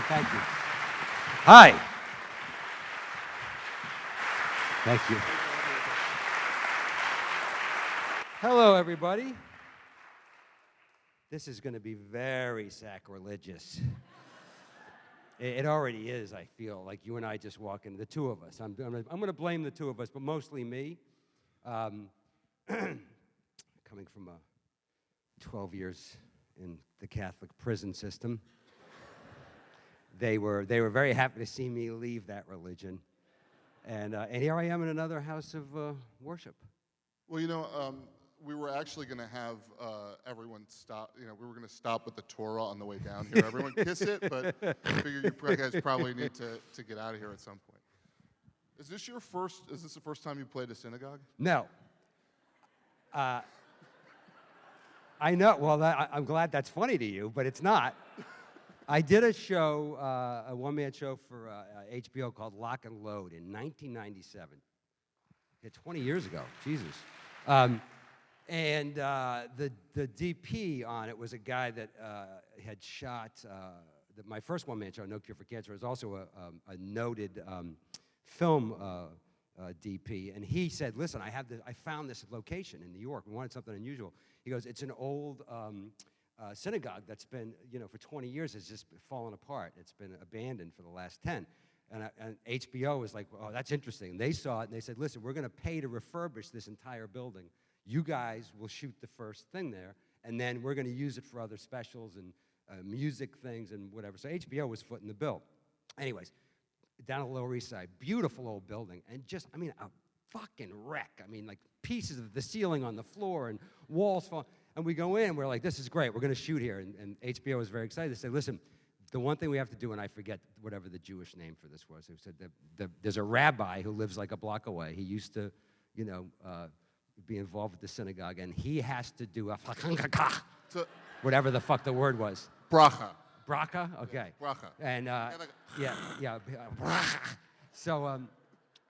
Thank you. Hi. Thank you. Hello, everybody. This is going to be very sacrilegious. It already is, I feel, like you and I just walk in, the two of us. I'm going to blame the two of us, but mostly me. Coming from 12 years in the Catholic prison system, they were very happy to see me leave that religion. And here I am in another house of worship. Well, we were actually going to have everyone stop. We were going to stop with the Torah on the way down here. Everyone kiss it, but I figure you guys probably need to get out of here at some point. Is this the first time you played a synagogue? No. I know. Well, I'm glad that's funny to you, but it's not. I did a show, a one-man show for HBO called Lock and Load in 1997. Yeah, 20 years ago. Jesus. And the DP on it was a guy that had shot my first one-man show, No Cure for Cancer, was also a noted film DP. And he said, listen, I found this location in New York. We wanted something unusual. He goes, it's an old synagogue that's been, for 20 years has just fallen apart. It's been abandoned for the last 10. And HBO was like, oh, that's interesting. And they saw it, and they said, listen, we're going to pay to refurbish this entire building. You guys will shoot the first thing there, and then we're going to use it for other specials and music things and whatever. So HBO was footing the bill. Anyways, down on the Lower East Side, beautiful old building, and just, a fucking wreck. Like pieces of the ceiling on the floor and walls falling. And we go in, and we're like, this is great. We're going to shoot here. And HBO was very excited. They said, listen, the one thing we have to do, and I forget whatever the Jewish name for this was, they said there's a rabbi who lives like a block away. He used to, be involved with the synagogue, and he has to do a whatever the fuck the word was. Bracha. Bracha? Okay. Yeah, bracha. And, yeah, bracha. So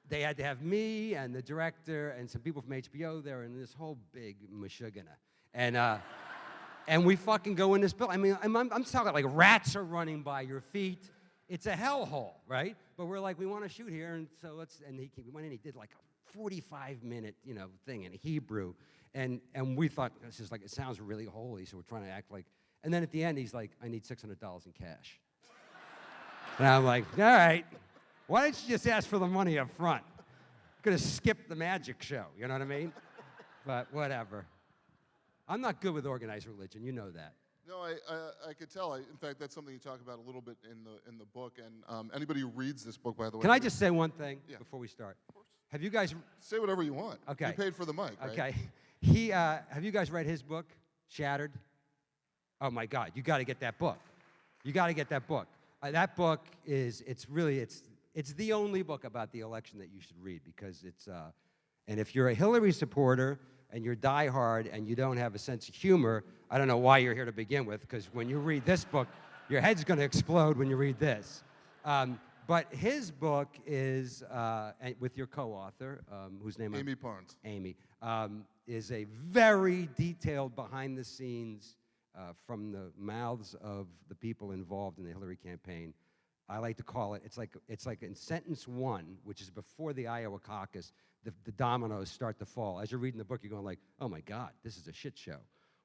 they had to have me and the director and some people from HBO there and this whole big mashugana. And we fucking go in this building. I'm talking like rats are running by your feet. It's a hellhole, right? But we're like, we want to shoot here, and so we went in, he did like a 45-minute, thing in Hebrew, and we thought, this is like, it sounds really holy, so we're trying to act like, and then at the end, he's like, I need $600 in cash. And I'm like, all right, why didn't you just ask for the money up front? Could have skipped the magic show, you know what I mean? But whatever. I'm not good with organized religion, you know that. No, I could tell. In fact, that's something you talk about a little bit in the book. And anybody who reads this book, by the way. Can I just say one thing before we start? Of course. Have you guys... Say whatever you want. Okay. You paid for the mic, right? Okay. Have you guys read his book, Shattered? Oh, my God. You got to get that book. You got to get that book. That book it's the only book about the election that you should read because it's... and if you're a Hillary supporter and you're diehard and you don't have a sense of humor, I don't know why you're here to begin with, because when you read this book, your head's going to explode when you read this. But his book is, with your co-author, whose name Amy Parnes. Amy, is a very detailed behind-the-scenes from the mouths of the people involved in the Hillary campaign. I like to call it, it's like in sentence one, which is before the Iowa caucus, the dominoes start to fall. As you're reading the book, you're going like, oh my God, this is a shit show.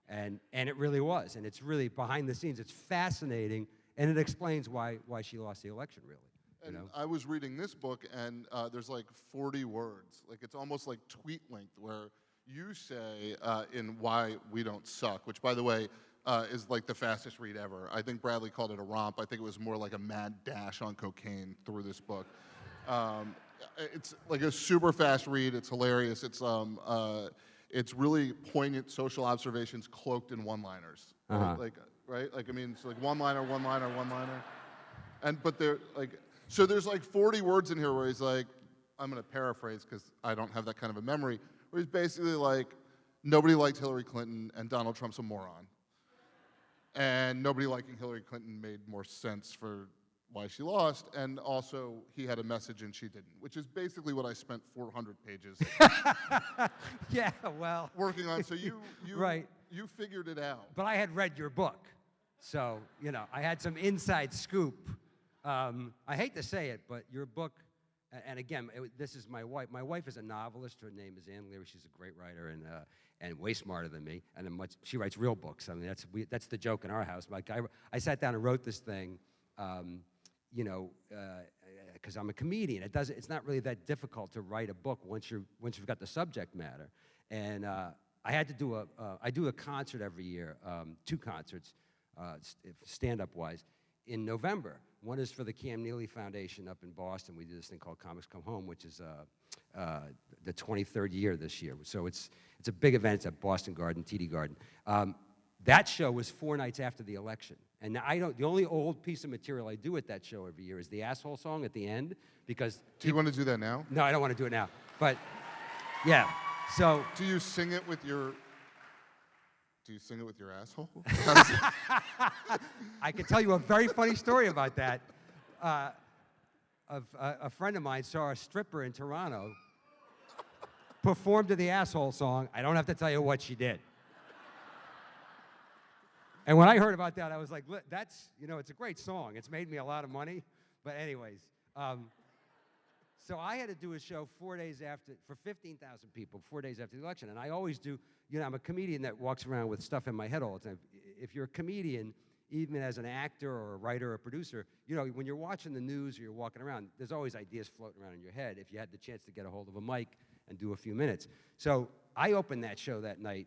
And it really was, and it's really behind the scenes. It's fascinating, and it explains why she lost the election, really. And I was reading this book, and there's like 40 words. Like it's almost like tweet length, where you say in Why We Don't Suck, which, by the way, is like the fastest read ever. I think Bradley called it a romp. I think it was more like a mad dash on cocaine through this book. It's like a super fast read. It's hilarious. It's really poignant social observations cloaked in one-liners. Uh-huh. Right? It's like one-liner, one-liner, one-liner. But they're like, so there's like 40 words in here where he's like, I'm going to paraphrase because I don't have that kind of a memory, where he's basically like, nobody liked Hillary Clinton and Donald Trump's a moron. And nobody liking Hillary Clinton made more sense for why she lost, and also he had a message and she didn't, which is basically what I spent 400 pages yeah, well. working on. So you right. You figured it out. But I had read your book, so, I had some inside scoop I hate to say it, but your book, and again, this is my wife. My wife is a novelist. Her name is Leary. She's a great writer and way smarter than me. And she writes real books. I mean, that's the joke in our house. Like I sat down and wrote this thing, because I'm a comedian. It's not really that difficult to write a book once you've got the subject matter. And I had to do I do a concert every year, 2 concerts, stand-up wise, in November. One is for the Cam Neely Foundation up in Boston. We do this thing called Comics Come Home, which is the 23rd year this year. So it's a big event. It's at Boston Garden, TD Garden. That show was 4 nights after the election. And the only old piece of material I do at that show every year is the asshole song at the end, because... Do you want to do that now? No, I don't want to do it now. But, yeah, so... Do you sing it with your asshole? I can tell you a very funny story about that. A friend of mine saw a stripper in Toronto perform to the asshole song. I don't have to tell you what she did. And when I heard about that, I was like, that's, it's a great song. It's made me a lot of money. But anyways, so I had to do a show 4 days after, for 15,000 people, 4 days after the election. And I always do, I'm a comedian that walks around with stuff in my head all the time. If you're a comedian, even as an actor or a writer or a producer, when you're watching the news or you're walking around, there's always ideas floating around in your head if you had the chance to get a hold of a mic and do a few minutes. So I opened that show that night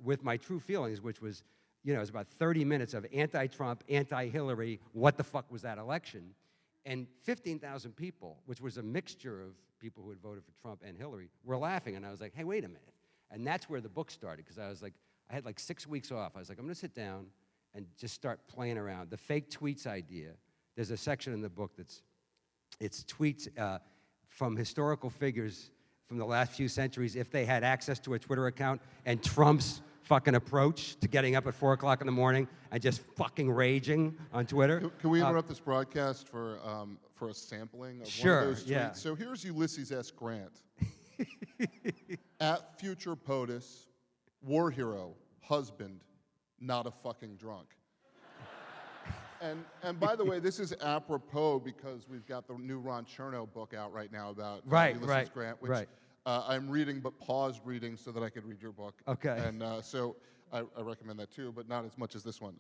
with my true feelings, which was, it was about 30 minutes of anti-Trump, anti-Hillary, what the fuck was that election? And 15,000 people, which was a mixture of people who had voted for Trump and Hillary, were laughing. And I was like, hey, wait a minute. And that's where the book started, because I had like 6 weeks off. I was like, I'm going to sit down and just start playing around. The fake tweets idea, there's a section in the book it's tweets from historical figures from the last few centuries if they had access to a Twitter account, and Trump's fucking approach to getting up at 4 o'clock in the morning and just fucking raging on Twitter. Can we interrupt this broadcast for a sampling of sure, one of those tweets? Yeah. So here's Ulysses S. Grant. At future POTUS, war hero, husband, not a fucking drunk. And by the way, this is apropos because we've got the new Ron Chernow book out right now about Ulysses Grant, which I'm reading but paused reading so that I could read your book. Okay. And so I recommend that too, but not as much as this one.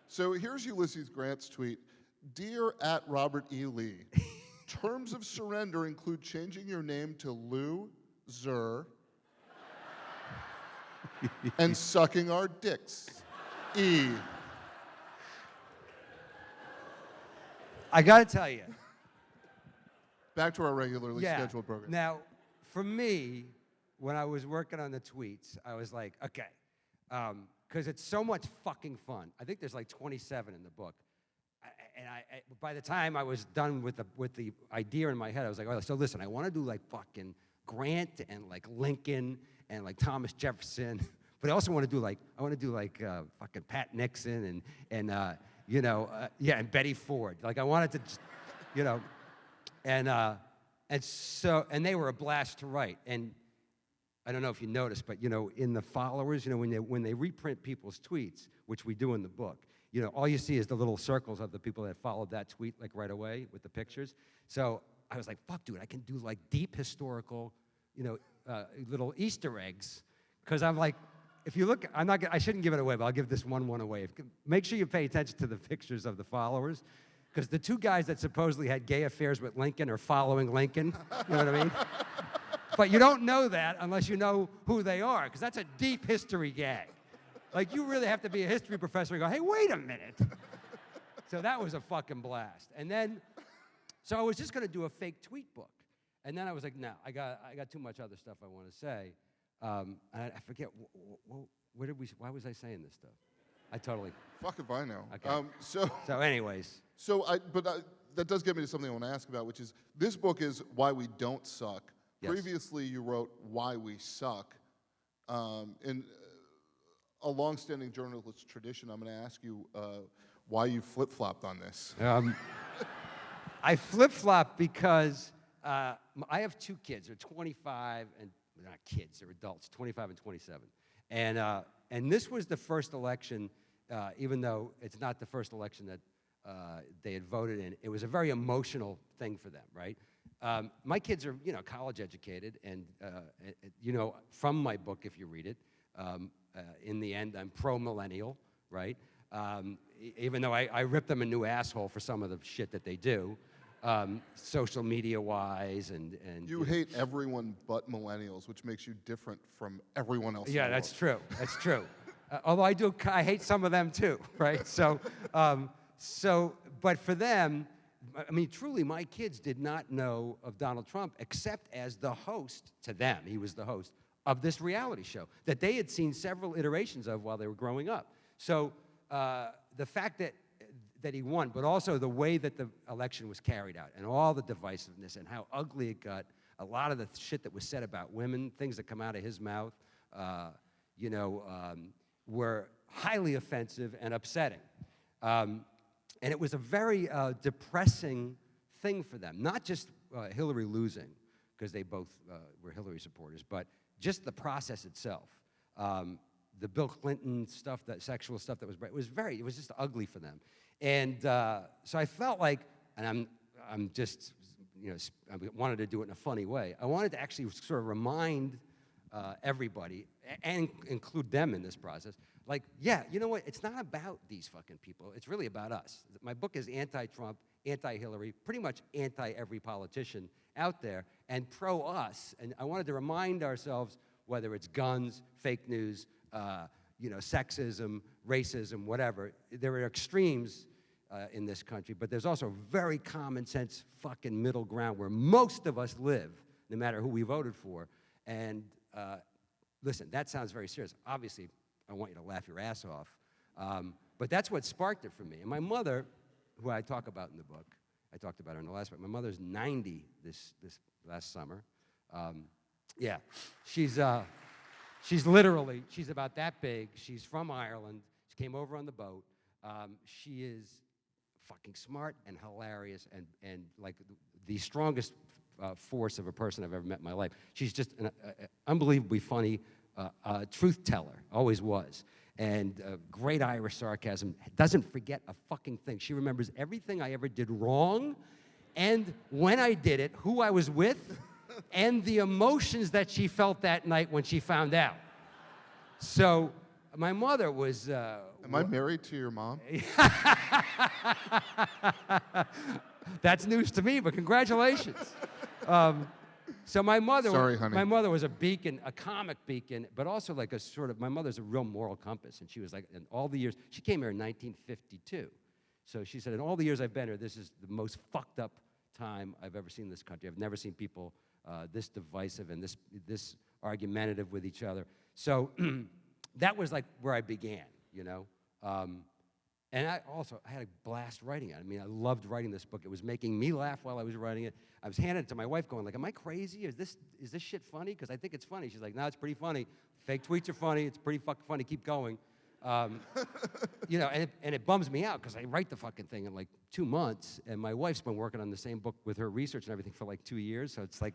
So here's Ulysses Grant's tweet. Dear at Robert E. Lee, terms of surrender include changing your name to Lou Zer and sucking our dicks. E. I got to tell you. Back to our regularly scheduled program. Now, for me, when I was working on the tweets, I was like, okay, because it's so much fucking fun. I think there's like 27 in the book. And by the time I was done with the idea in my head, I was like, oh, so listen, I want to do like fucking Grant and like Lincoln and like Thomas Jefferson, but I also want to do like, fucking Pat Nixon and and Betty Ford. Like I wanted to, just, and they were a blast to write. And I don't know if you noticed, but in the followers, when they reprint people's tweets, which we do in the book, all you see is the little circles of the people that followed that tweet like right away with the pictures. So I was like, fuck, dude, I can do like deep historical, little Easter eggs, because I'm like, if you look, I shouldn't give it away, but I'll give this one away. Make sure you pay attention to the pictures of the followers, because the 2 guys that supposedly had gay affairs with Lincoln are following Lincoln. You know what I mean? But you don't know that unless you know who they are, because that's a deep history gag. Like, you really have to be a history professor and go, hey, wait a minute. So that was a fucking blast. And then, so I was just going to do a fake tweet book. And then I was like, no, I got too much other stuff I want to say. And I forget, why was I saying this stuff? I totally... Fuck if I know. Okay. So anyways. That does get me to something I want to ask about, which is, this book is Why We Don't Suck. Yes. Previously, you wrote Why We Suck. In a long-standing journalist tradition, I'm going to ask you why you flip-flopped on this. I flip-flopped because I have 2 kids. They're 25 and... They're not kids, they're adults, 25 and 27. And this was the first election, even though it's not the first election that they had voted in. It was a very emotional thing for them, right? My kids are, college educated, and from my book, if you read it, in the end, I'm pro-millennial, right? Even though I rip them a new asshole for some of the shit that they do, social media-wise, and You hate everyone but millennials, which makes you different from everyone else. Yeah, in the that's world. true. That's true. Although I hate some of them too, right? But for them, I mean, truly, my kids did not know of Donald Trump except as the host, to them, he was the host, of this reality show that they had seen several iterations of while they were growing up. So the fact that he won, but also the way that the election was carried out and all the divisiveness and how ugly it got, a lot of the shit that was said about women, things that come out of his mouth, were highly offensive and upsetting. And it was a very depressing thing for them, not just Hillary losing, because they both were Hillary supporters, but just the process itself. The Bill Clinton stuff, that sexual stuff that was, it was just ugly for them. And so I felt like, and I'm just, I wanted to do it in a funny way. I wanted to actually sort of remind everybody, and include them in this process, like, yeah, you know what? It's not about these fucking people. It's really about us. My book is anti-Trump, anti-Hillary, pretty much anti-every politician out there, and pro-us. And I wanted to remind ourselves, whether it's guns, fake news, sexism, racism, whatever. There are extremes in this country, but there's also very common sense fucking middle ground where most of us live, no matter who we voted for. And listen, that sounds very serious. Obviously, I want you to laugh your ass off. But that's what sparked it for me. And my mother, who I talk about in the book, I talked about her in the last book. My mother's 90 this last summer. Yeah, she's about that big. She's from Ireland. She came over on the boat. She is fucking smart and hilarious and like the strongest force of a person I've ever met in my life. She's just an unbelievably funny truth teller, always was. And great Irish sarcasm, doesn't forget a fucking thing. She remembers everything I ever did wrong, and when I did it, who I was with, and the emotions that she felt that night when she found out. So my mother was... Am I married to your mom? That's news to me, but congratulations. So my mother, Sorry, honey. My mother was a beacon, a comic beacon, but also like a sort of, my mother's a real moral compass. And she was like, in all the years, she came here in 1952. So she said, in all the years I've been here, this is the most fucked up time I've ever seen in this country. I've never seen people this divisive and this argumentative with each other. So that was like where I began, And I had a blast writing it. I mean, I loved writing this book. It was making me laugh while I was writing it. I was handing it to my wife going like, am I crazy? Is this shit funny? Because I think it's funny. She's like, no, it's pretty funny. Fake tweets are funny. It's pretty fucking funny. Keep going. And it bums me out because I write the fucking thing in like 2 months, and my wife's been working on the same book with her research and everything for like 2 years. So it's like,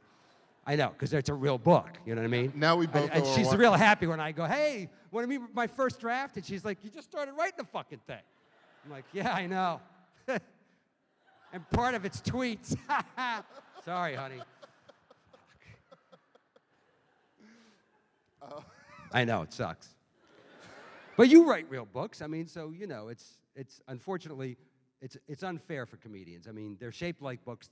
I know, because it's a real book. You know what I mean? Now we both. And she's real happy when I go, hey, want to meet with my first draft? And she's like, you just started writing the fucking thing. I'm like, yeah, I know. And part of it's tweets. Sorry, honey. I know, it sucks. But you write real books. I mean, so, it's unfortunately, it's unfair for comedians. I mean, they're shaped like books.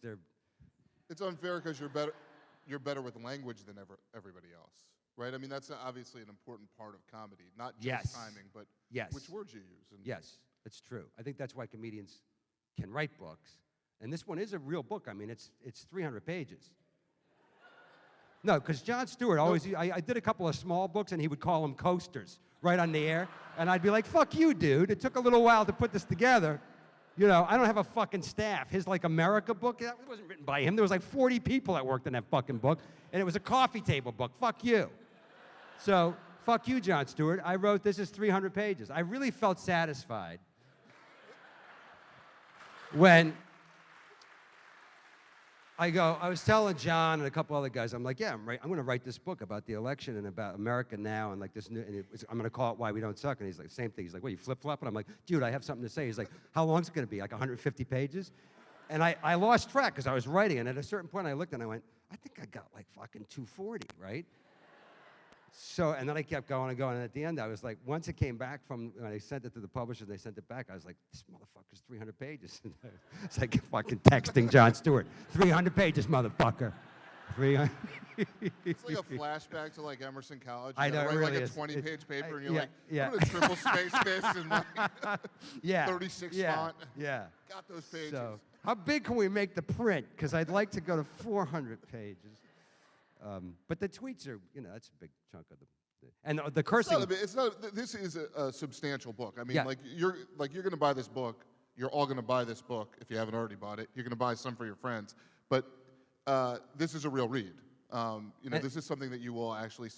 It's unfair because you're better with language than everybody else, right? I mean, that's obviously an important part of comedy, not just timing, but which words you use. Yes, it's true. I think that's why comedians can write books. And this one is a real book. I mean, it's 300 pages. No, because Jon Stewart always, I did a couple of small books, and he would call them coasters right on the air. And I'd be like, fuck you, dude. It took a little while to put this together. I don't have a fucking staff. His, like, America book, that wasn't written by him. There was, like, 40 people that worked on that fucking book, and it was a coffee table book. Fuck you. So, fuck you, Jon Stewart. I wrote this is 300 pages. I really felt satisfied when I was telling John and a couple other guys, I'm like, yeah, I'm going to write this book about the election and about America now and like this new, I'm going to call it Why We Don't Suck. And he's like, same thing. He's like, what, you flip-flop? And I'm like, dude, I have something to say. He's like, how long is it going to be? Like 150 pages? And I lost track because I was writing, and at a certain point I looked and I went, I think I got like fucking 240, right? So, and then I kept going and going, and at the end I was like, once it came back from, when I sent it to the publisher, they sent it back, I was like, this motherfucker's 300 pages. It's like fucking texting Jon Stewart, 300 pages, motherfucker. 300. It's like a flashback to like Emerson College. I know, write it really like is. a 20-page paper, and you're yeah, like, yeah. I'm gonna triple space this in like Yeah. 36 yeah, font. Yeah. Got those pages. So, how big can we make the print? Because I'd like to go to 400 pages. But the tweets are, that's a big chunk of and the cursing. It's not. This is a substantial book. I mean, Yeah. like you're going to buy this book. You're all going to buy this book if you haven't already bought it. You're going to buy some for your friends. But this is a real read. This is something that you will actually,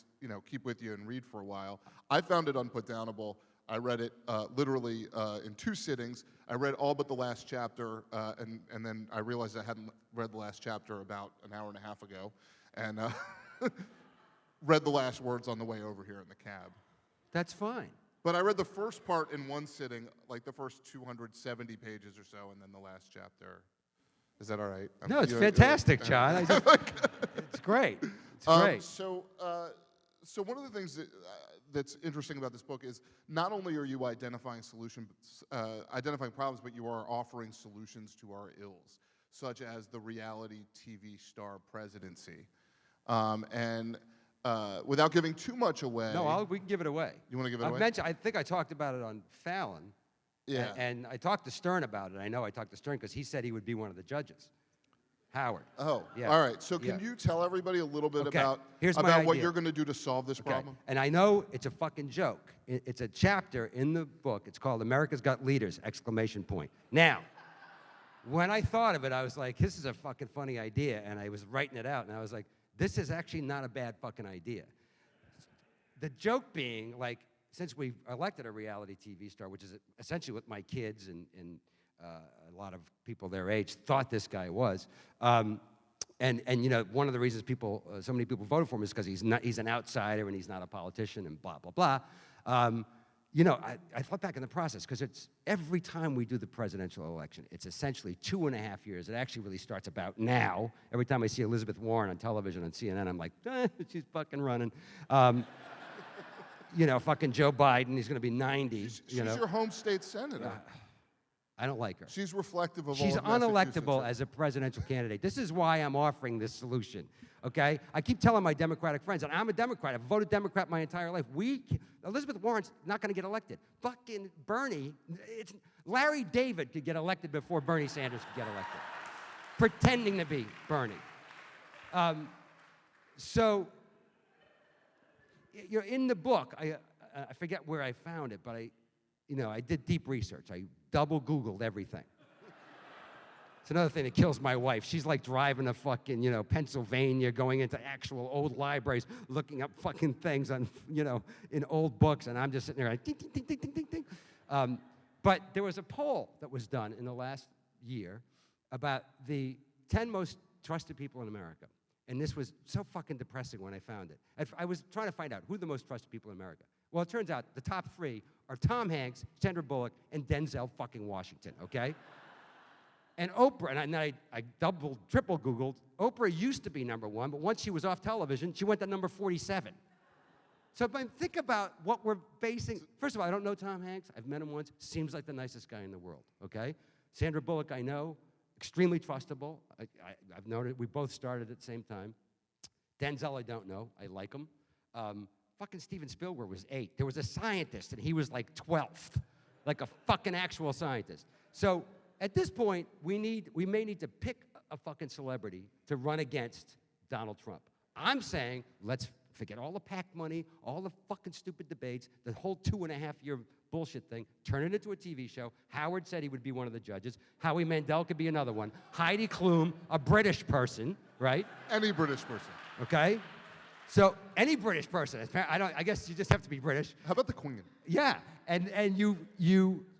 keep with you and read for a while. I found it unputdownable. I read it literally in 2 sittings. I read all but the last chapter, and then I realized I hadn't read the last chapter about an hour and a half ago, and read the last words on the way over here in the cab. That's fine. But I read the first part in one sitting, like the first 270 pages or so, and then the last chapter. Is that all right? No, it's fantastic, John. It's great. It's great. So one of the things that's interesting about this book is not only are you identifying problems, but you are offering solutions to our ills, such as the reality TV star presidency. Without giving too much away. No, we can give it away. You want to give it away? I think I talked about it on Fallon. Yeah. And I talked to Stern about it. I know I talked to Stern because he said he would be one of the judges. Howard. Oh, yeah. All right. So can you tell everybody a little bit about what you're going to do to solve this problem? And I know it's a fucking joke. It's a chapter in the book. It's called America's Got Leaders, ! Now, when I thought of it, I was like, this is a fucking funny idea. And I was writing it out, and I was like, this is actually not a bad fucking idea. The joke being, like, since we elected a reality TV star, which is essentially what my kids and a lot of people their age thought this guy was, and one of the reasons so many people voted for him is because he's an outsider and he's not a politician and blah blah blah. I thought back in the process because it's every time we do the presidential election, it's essentially 2.5 years. It actually really starts about now. Every time I see Elizabeth Warren on television on CNN, I'm like, she's fucking running. Fucking Joe Biden, he's going to be 90. She's your home state senator. I don't like her. She's reflective of She's all of unelectable as a presidential candidate. This is why I'm offering this solution, okay? I keep telling my Democratic friends, and I'm a Democrat. I've voted Democrat my entire life. Elizabeth Warren's not going to get elected. Fucking Bernie, Larry David could get elected before Bernie Sanders could get elected, pretending to be Bernie. So, in the book, I forget where I found it, but I did deep research. I double Googled everything. It's another thing that kills my wife. She's like driving to fucking, Pennsylvania, going into actual old libraries, looking up fucking things on, in old books, and I'm just sitting there like, ding, ding, ding, ding, ding, ding, ding. But there was a poll that was done in the last year about the 10 most trusted people in America. And this was so fucking depressing when I found it. I was trying to find out who the most trusted people in America. Well, it turns out the top 3 are Tom Hanks, Sandra Bullock, and Denzel fucking Washington, okay? And Oprah, and I double, triple Googled, Oprah used to be number 1, but once she was off television, she went to number 47. So if I think about what we're facing, first of all, I don't know Tom Hanks. I've met him once. Seems like the nicest guy in the world, okay? Sandra Bullock, I know. Extremely trustable. I've known it. We both started at the same time. Denzel, I don't know. I like him. Fucking Steven Spielberg was 8. There was a scientist, and he was like 12th, like a fucking actual scientist. So at this point, we may need to pick a fucking celebrity to run against Donald Trump. I'm saying let's forget all the PAC money, all the fucking stupid debates, the whole 2.5-year bullshit thing, turn it into a TV show. Howard said he would be one of the judges. Howie Mandel could be another one. Heidi Klum, a British person, right? Any British person. Okay? So any British person. I guess you just have to be British. How about the Queen? Yeah, and you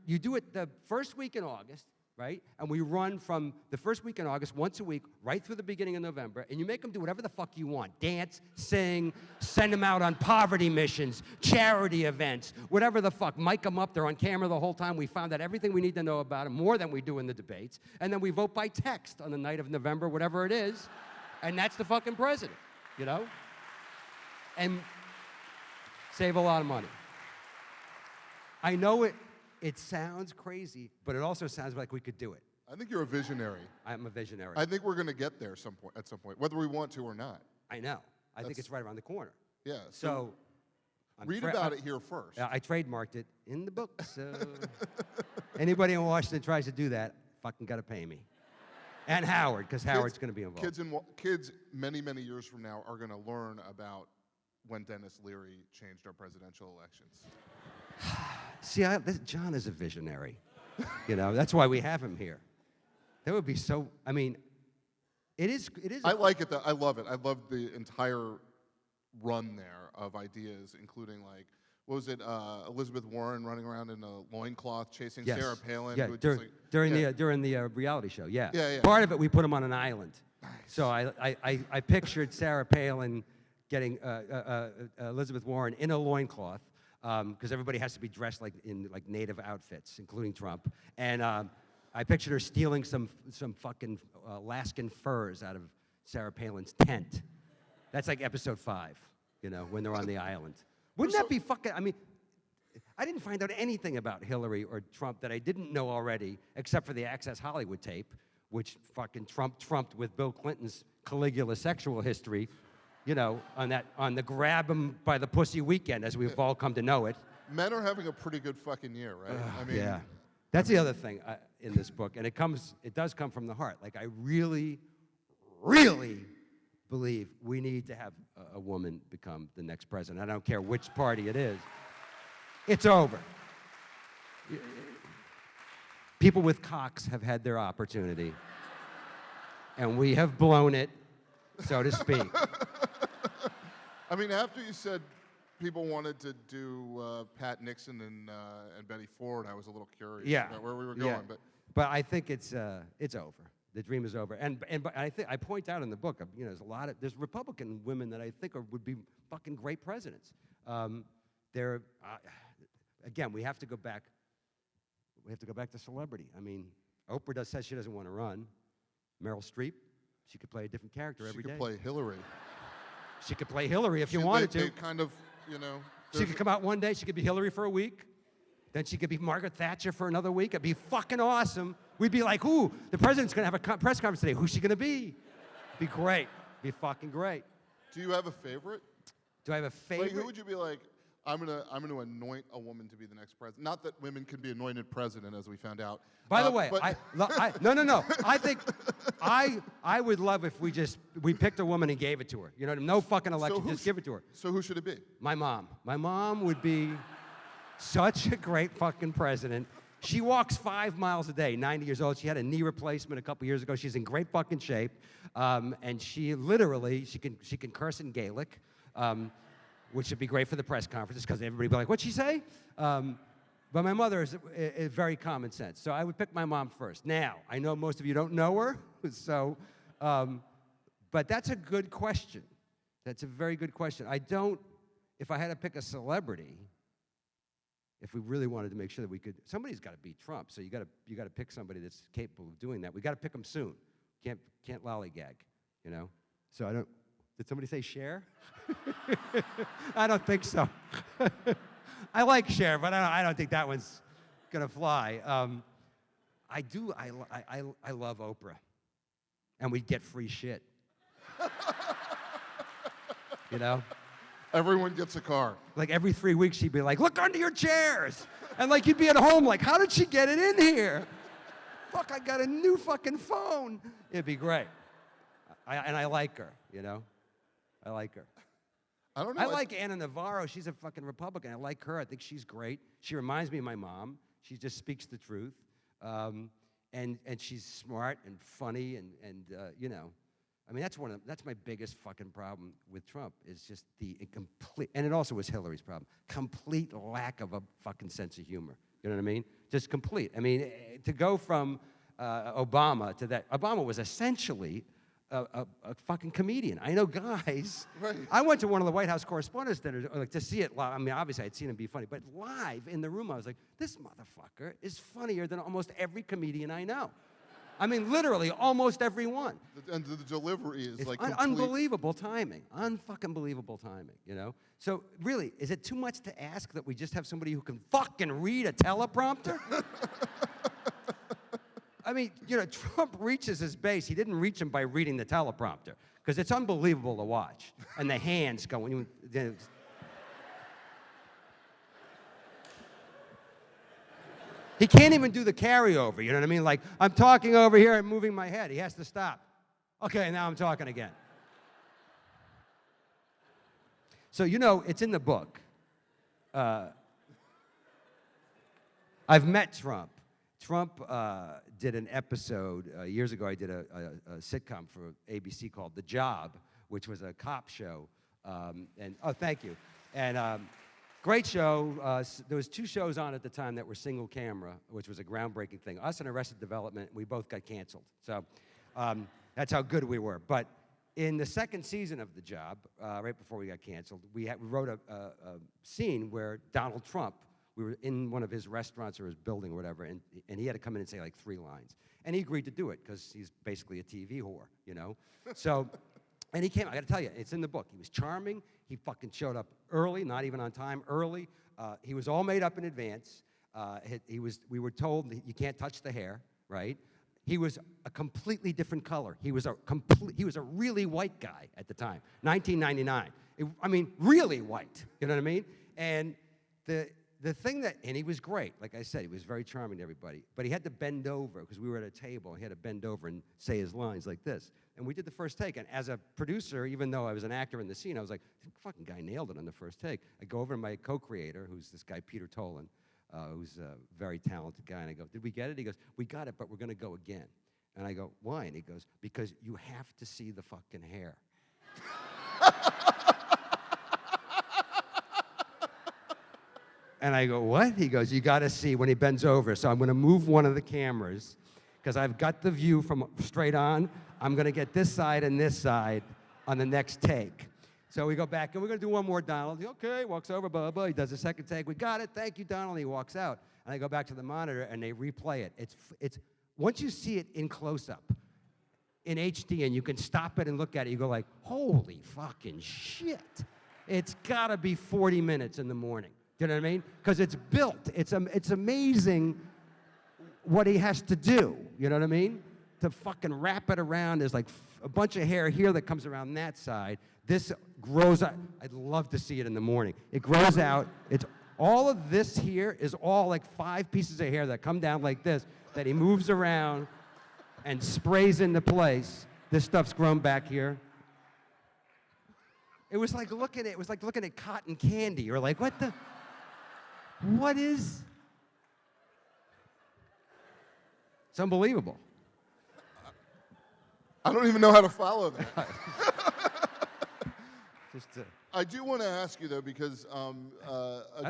do it the first week in August, right? And we run from the first week in August, once a week, right through the beginning of November, and you make them do whatever the fuck you want. Dance, sing, send them out on poverty missions, charity events, whatever the fuck. Mic them up, they're on camera the whole time. We found out everything we need to know about them, more than we do in the debates. And then we vote by text on the night of November, whatever it is, and that's the fucking president, you know? And save a lot of money. I know it sounds crazy, but it also sounds like we could do it. I think you're a visionary. I'm a visionary. I think we're going to get there at some point, whether we want to or not. I know. I think it's right around the corner. Yeah. So read about it here first. I trademarked it in the book, so anybody in Washington tries to do that, fucking got to pay me. And Howard, because Howard's going to be involved. Kids many, many years from now are going to learn about when Dennis Leary changed our presidential elections. See, John is a visionary. You know, that's why we have him here. That would be so, I mean, it is. I like it, though. I love it. I love the entire run there of ideas, including, like, what was it, Elizabeth Warren running around in a loincloth chasing Sarah Palin? Yeah, during the reality show, yeah. Yeah. Part of it, we put him on an island. Nice. So I pictured Sarah Palin getting Elizabeth Warren in a loincloth, because everybody has to be dressed in native outfits, including Trump. And I pictured her stealing some fucking Alaskan furs out of Sarah Palin's tent. That's like episode 5, you know, when they're on the island. Wouldn't that be fucking, I mean, I didn't find out anything about Hillary or Trump that I didn't know already, except for the Access Hollywood tape, which fucking trumped with Bill Clinton's Caligula sexual history, you know, on the grab him by the pussy weekend, as we've all come to know it. Men are having a pretty good fucking year, right? I mean, yeah. That's the other thing in this book, and it does come from the heart. Like, I really, really believe we need to have a woman become the next president. I don't care which party it is. It's over. People with cocks have had their opportunity, and we have blown it, so to speak. I mean, after you said people wanted to do Pat Nixon and Betty Ford, I was a little curious about where we were going. But I think it's over. The dream is over. But I think I point out in the book, you know, there's Republican women that I think would be fucking great presidents. Again, we have to go back. We have to go back to celebrity. I mean, Oprah says she doesn't want to run. Meryl Streep, she could play a different character every day. She could play Hillary. She could play Hillary if you wanted to. They kind of, you know. She could come out one day, she could be Hillary for a week. Then she could be Margaret Thatcher for another week. It'd be fucking awesome. We'd be like, ooh, the president's going to have a press conference today. Who's she going to be? It'd be great. It'd be fucking great. Do you have a favorite? Do I have a favorite? Like, who would you be like, I'm gonna anoint a woman to be the next president? Not that women can be anointed president, as we found out. By the way, no. I think I would love if we picked a woman and gave it to her. You know, no fucking election, just give it to her. So who should it be? My mom. My mom would be such a great fucking president. She walks 5 miles a day, 90 years old. She had a knee replacement a couple years ago. She's in great fucking shape. And she literally, she can curse in Gaelic, which would be great for the press conferences because everybody would be like, what'd she say? But my mother is very common sense. So I would pick my mom first. Now, I know most of you don't know her, so, but that's a good question. That's a very good question. If I had to pick a celebrity, if we really wanted to make sure that we could, somebody's got to beat Trump. So you got to pick somebody that's capable of doing that. We got to pick him soon. Can't lollygag, you know. So I don't. Did somebody say Cher? I don't think so. I like Cher, but I don't think that one's gonna fly. I do. I love Oprah, and we'd get free shit. You know. Everyone gets a car. Like every 3 weeks, she'd be like, "Look under your chairs," and like you'd be at home, like, "How did she get it in here?" Fuck, I got a new fucking phone. It'd be great. And I like her, you know. I like her. I don't know. I like Anna Navarro. She's a fucking Republican. I like her. I think she's great. She reminds me of my mom. She just speaks the truth. And she's smart and funny and you know. I mean, that's my biggest fucking problem with Trump is just the complete, and it also was Hillary's problem, complete lack of a fucking sense of humor. You know what I mean? Just complete. I mean, to go from Obama to that. Obama was essentially a fucking comedian. I know guys. Right. I went to one of the White House Correspondents' dinners like, to see it live. I mean, obviously, I'd seen him be funny, but live in the room, I was like, this motherfucker is funnier than almost every comedian I know. I mean, literally, almost every one. And the delivery is It's like unbelievable timing. Unfucking believable timing, you know? So, really, is it too much to ask that we just have somebody who can fucking read a teleprompter? I mean, you know, Trump reaches his base. He didn't reach him by reading the teleprompter, because it's unbelievable to watch. And the hands going. He can't even do the carryover, you know what I mean? Like, I'm talking over here and moving my head. He has to stop. Okay, now I'm talking again. So, you know, it's in the book. I've met Trump. Trump did an episode, years ago I did a sitcom for ABC called The Job, which was a cop show. Oh, thank you. And great show. There was 2 shows on at the time that were single camera, which was a groundbreaking thing. Us and Arrested Development, we both got canceled. So that's how good we were. But in the second season of The Job, right before we got canceled, we wrote a scene where Donald Trump, we were in one of his restaurants or his building or whatever, and he had to come in and say like 3 lines. And he agreed to do it because he's basically a TV whore, you know? So, and he came, I gotta tell you, it's in the book. He was charming. He fucking showed up early, not even on time, early. He was all made up in advance. We were told that you can't touch the hair, right? He was a completely different color. He was a really white guy at the time, 1999. I mean, really white, you know what I mean? And the thing and he was great, like I said, he was very charming to everybody, but he had to bend over, because we were at a table, and he had to bend over and say his lines like this. And we did the first take, and as a producer, even though I was an actor in the scene, I was like, the fucking guy nailed it on the first take. I go over to my co-creator, who's this guy, Peter Tolan, who's a very talented guy, and I go, did we get it? He goes, we got it, but we're gonna go again. And I go, why? And he goes, because you have to see the fucking hair. And I go, what? He goes, you got to see when he bends over. So I'm going to move one of the cameras, because I've got the view from straight on. I'm going to get this side and this side on the next take. So we go back, and we're going to do one more, Donald. Okay, walks over, blah, blah. He does a second take. We got it. Thank you, Donald. And he walks out. And I go back to the monitor, and they replay it. It's once you see it in close-up, in HD, and you can stop it and look at it, you go like, holy fucking shit. It's got to be 40 minutes in the morning. Do you know what I mean? Because it's built. It's amazing what he has to do. You know what I mean? To fucking wrap it around. There's like a bunch of hair here that comes around that side. This grows out. I'd love to see it in the morning. It grows out. It's all of this here is all like 5 pieces of hair that come down like this that he moves around and sprays into place. This stuff's grown back here. It was like looking at cotton candy. You're like, what is? It's unbelievable. I don't even know how to follow that. Just I do want to ask you, though, because a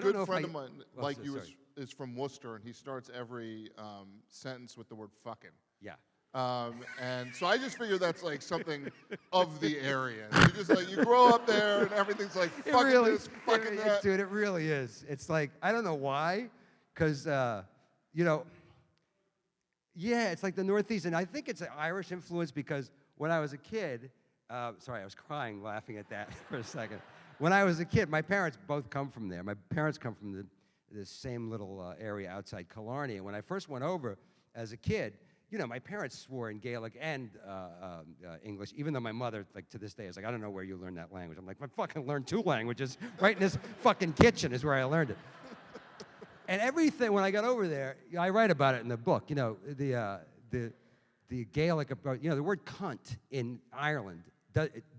good friend of mine, like you, is from Worcester, and he starts every sentence with the word fucking. Yeah. And so I just figure that's like something of the area. You just like, you grow up there and everything's like fucking this, fucking that. Dude, it really is. It's like, I don't know why, because, you know, yeah, it's like the Northeast. And I think it's an Irish influence, because when I was a kid, sorry, I was crying laughing at that for a second. When I was a kid, my parents both come from there. My parents come from the same little area outside Killarney. And when I first went over as a kid, you know, my parents swore in Gaelic and English, even though my mother, like, to this day, is like, I don't know where you learned that language. I'm like, I fucking learned 2 languages right in this fucking kitchen is where I learned it. And everything, when I got over there, I write about it in the book, you know, the Gaelic, you know, the word cunt in Ireland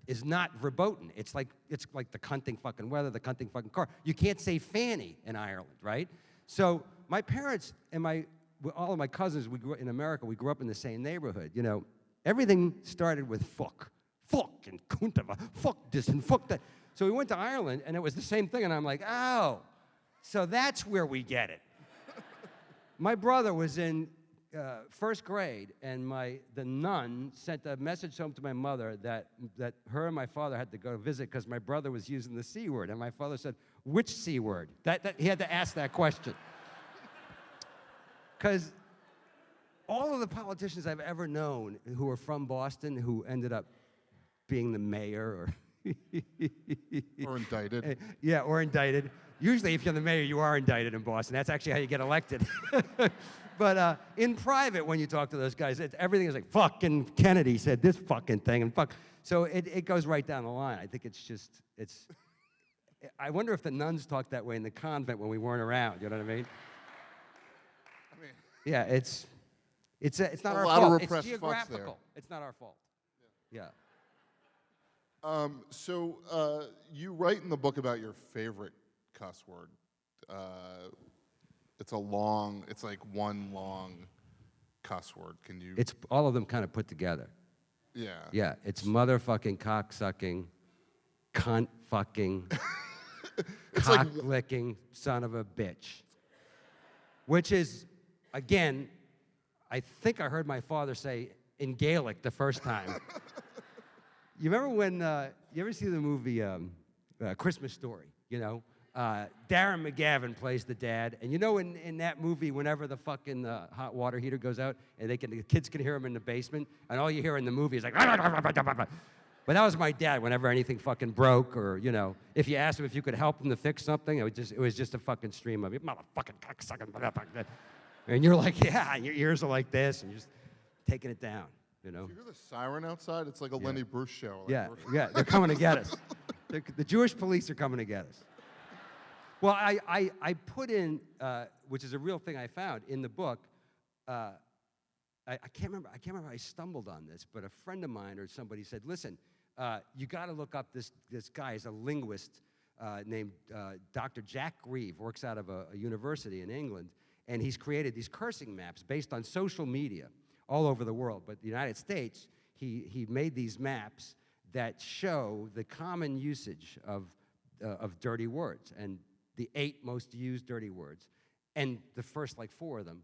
is not verboten. It's like the cunting fucking weather, the cunting fucking car. You can't say fanny in Ireland, right? So my parents and all of my cousins, in America, we grew up in the same neighborhood. You know, everything started with fuck. Fuck and kuntava, fuck this and fuck that. So we went to Ireland, and it was the same thing, and I'm like, oh, so that's where we get it. My brother was in first grade, and the nun sent a message home to my mother that her and my father had to go visit because my brother was using the C word. And my father said, which C word? He had to ask that question. Because all of the politicians I've ever known who are from Boston who ended up being the mayor Or indicted. yeah, or indicted. Usually if you're the mayor, you are indicted in Boston. That's actually how you get elected. But in private, when you talk to those guys, everything is like, fucking Kennedy said this fucking thing, and fuck. So it goes right down the line. I think it's I wonder if the nuns talked that way in the convent when we weren't around, you know what I mean? I mean, Yeah, it's not A our lot of fault. It's repressed fucks there. geographical. It's not our fault. Yeah. So you write in the book about your favorite cuss word. It's like one long cuss word. Can you? It's all of them kind of put together. Yeah. Yeah, it's motherfucking, cocksucking, cunt fucking, cock licking son of a bitch. Which is, again, I think I heard my father say in Gaelic the first time. You remember when, you ever see the movie Christmas Story, you know? Darren McGavin plays the dad, and you know in that movie, whenever the fucking hot water heater goes out, and the kids can hear him in the basement, and all you hear in the movie is like, but that was my dad. Whenever anything fucking broke, or you know, if you asked him if you could help him to fix something, it was just a fucking stream of motherfucking cocksucking, motherfucking, and you're like, yeah, and your ears are like this, and you're just taking it down, you know. You hear the siren outside? It's like a Lenny Bruce show. Like Yeah, they're coming to get us. The Jewish police are coming to get us. Well, I put in, which is a real thing I found in the book. I can't remember how I stumbled on this, but a friend of mine or somebody said, "Listen, you got to look up this guy. He's a linguist named Dr. Jack Grieve. Works out of a university in England, and he's created these cursing maps based on social media all over the world. But the United States, he made these maps that show the common usage of dirty words and the 8 most used dirty words, and the first like 4 of them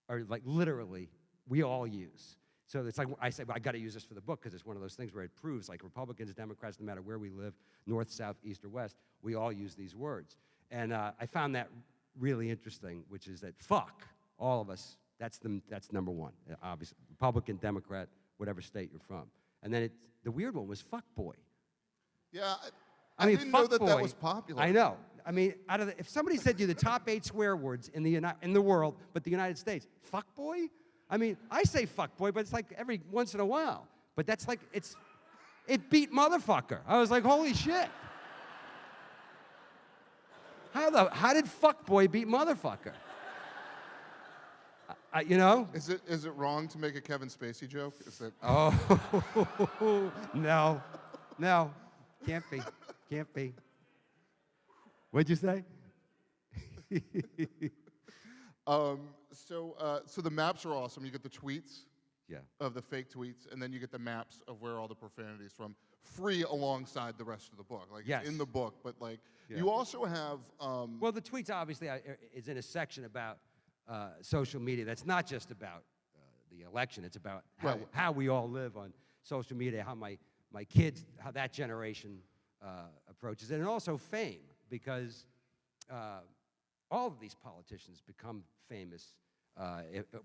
are like literally we all use. So it's like I said, well, I got to use this for the book because it's one of those things where it proves like Republicans, Democrats, no matter where we live, north, south, east, or west, we all use these words. And I found that really interesting, which is that fuck, all of us, that's number one, obviously. Republican, Democrat, whatever state you're from. And then the weird one was fuck boy. Yeah. I mean, didn't know that fuckboy, was popular. I know. I mean, if somebody said to you the top 8 swear words in the world, but the United States, fuckboy? I mean, I say fuckboy, but it's like every once in a while. But that's like, it beat motherfucker. I was like, holy shit. How did fuckboy beat motherfucker? You know? Is it wrong to make a Kevin Spacey joke? Is that? Oh, no, can't be. What'd you say? So the maps are awesome. You get the tweets Yeah. of the fake tweets, and then you get the maps of where all the profanity is from, free alongside the rest of the book. Like Yes. it's in the book, but like Yeah. you also have. Well, the tweets obviously is in a section about social media. That's not just about the election. It's about how we all live on social media, how my kids, how that generation approaches it, and also fame, because all of these politicians become famous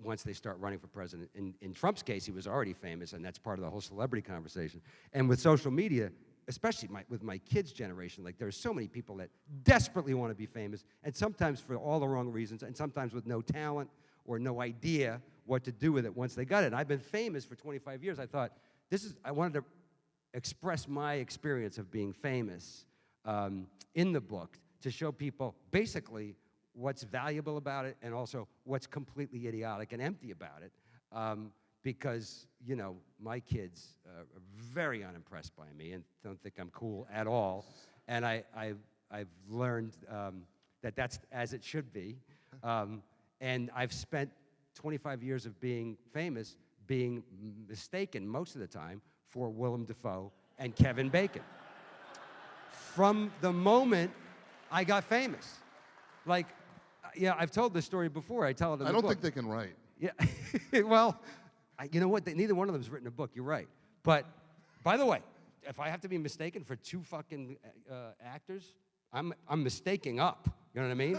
once they start running for president. In Trump's case, he was already famous, and that's part of the whole celebrity conversation. And with social media, especially with my kids' generation, like there's so many people that desperately want to be famous, and sometimes for all the wrong reasons, and sometimes with no talent or no idea what to do with it once they got it. And I've been famous for 25 years. I thought, I wanted to express my experience of being famous in the book to show people basically what's valuable about it and also what's completely idiotic and empty about it. Because, you know, my kids are very unimpressed by me and don't think I'm cool at all. And I've learned that that's as it should be. And I've spent 25 years of being famous being mistaken most of the time for Willem Dafoe and Kevin Bacon. From the moment I got famous. Like, yeah, I've told this story before. I tell it in the book. I don't think they can write. Yeah. Well, you know what? Neither one of them's written a book. You're right. But by the way, if I have to be mistaken for two fucking actors, I'm mistaking up. You know what I mean?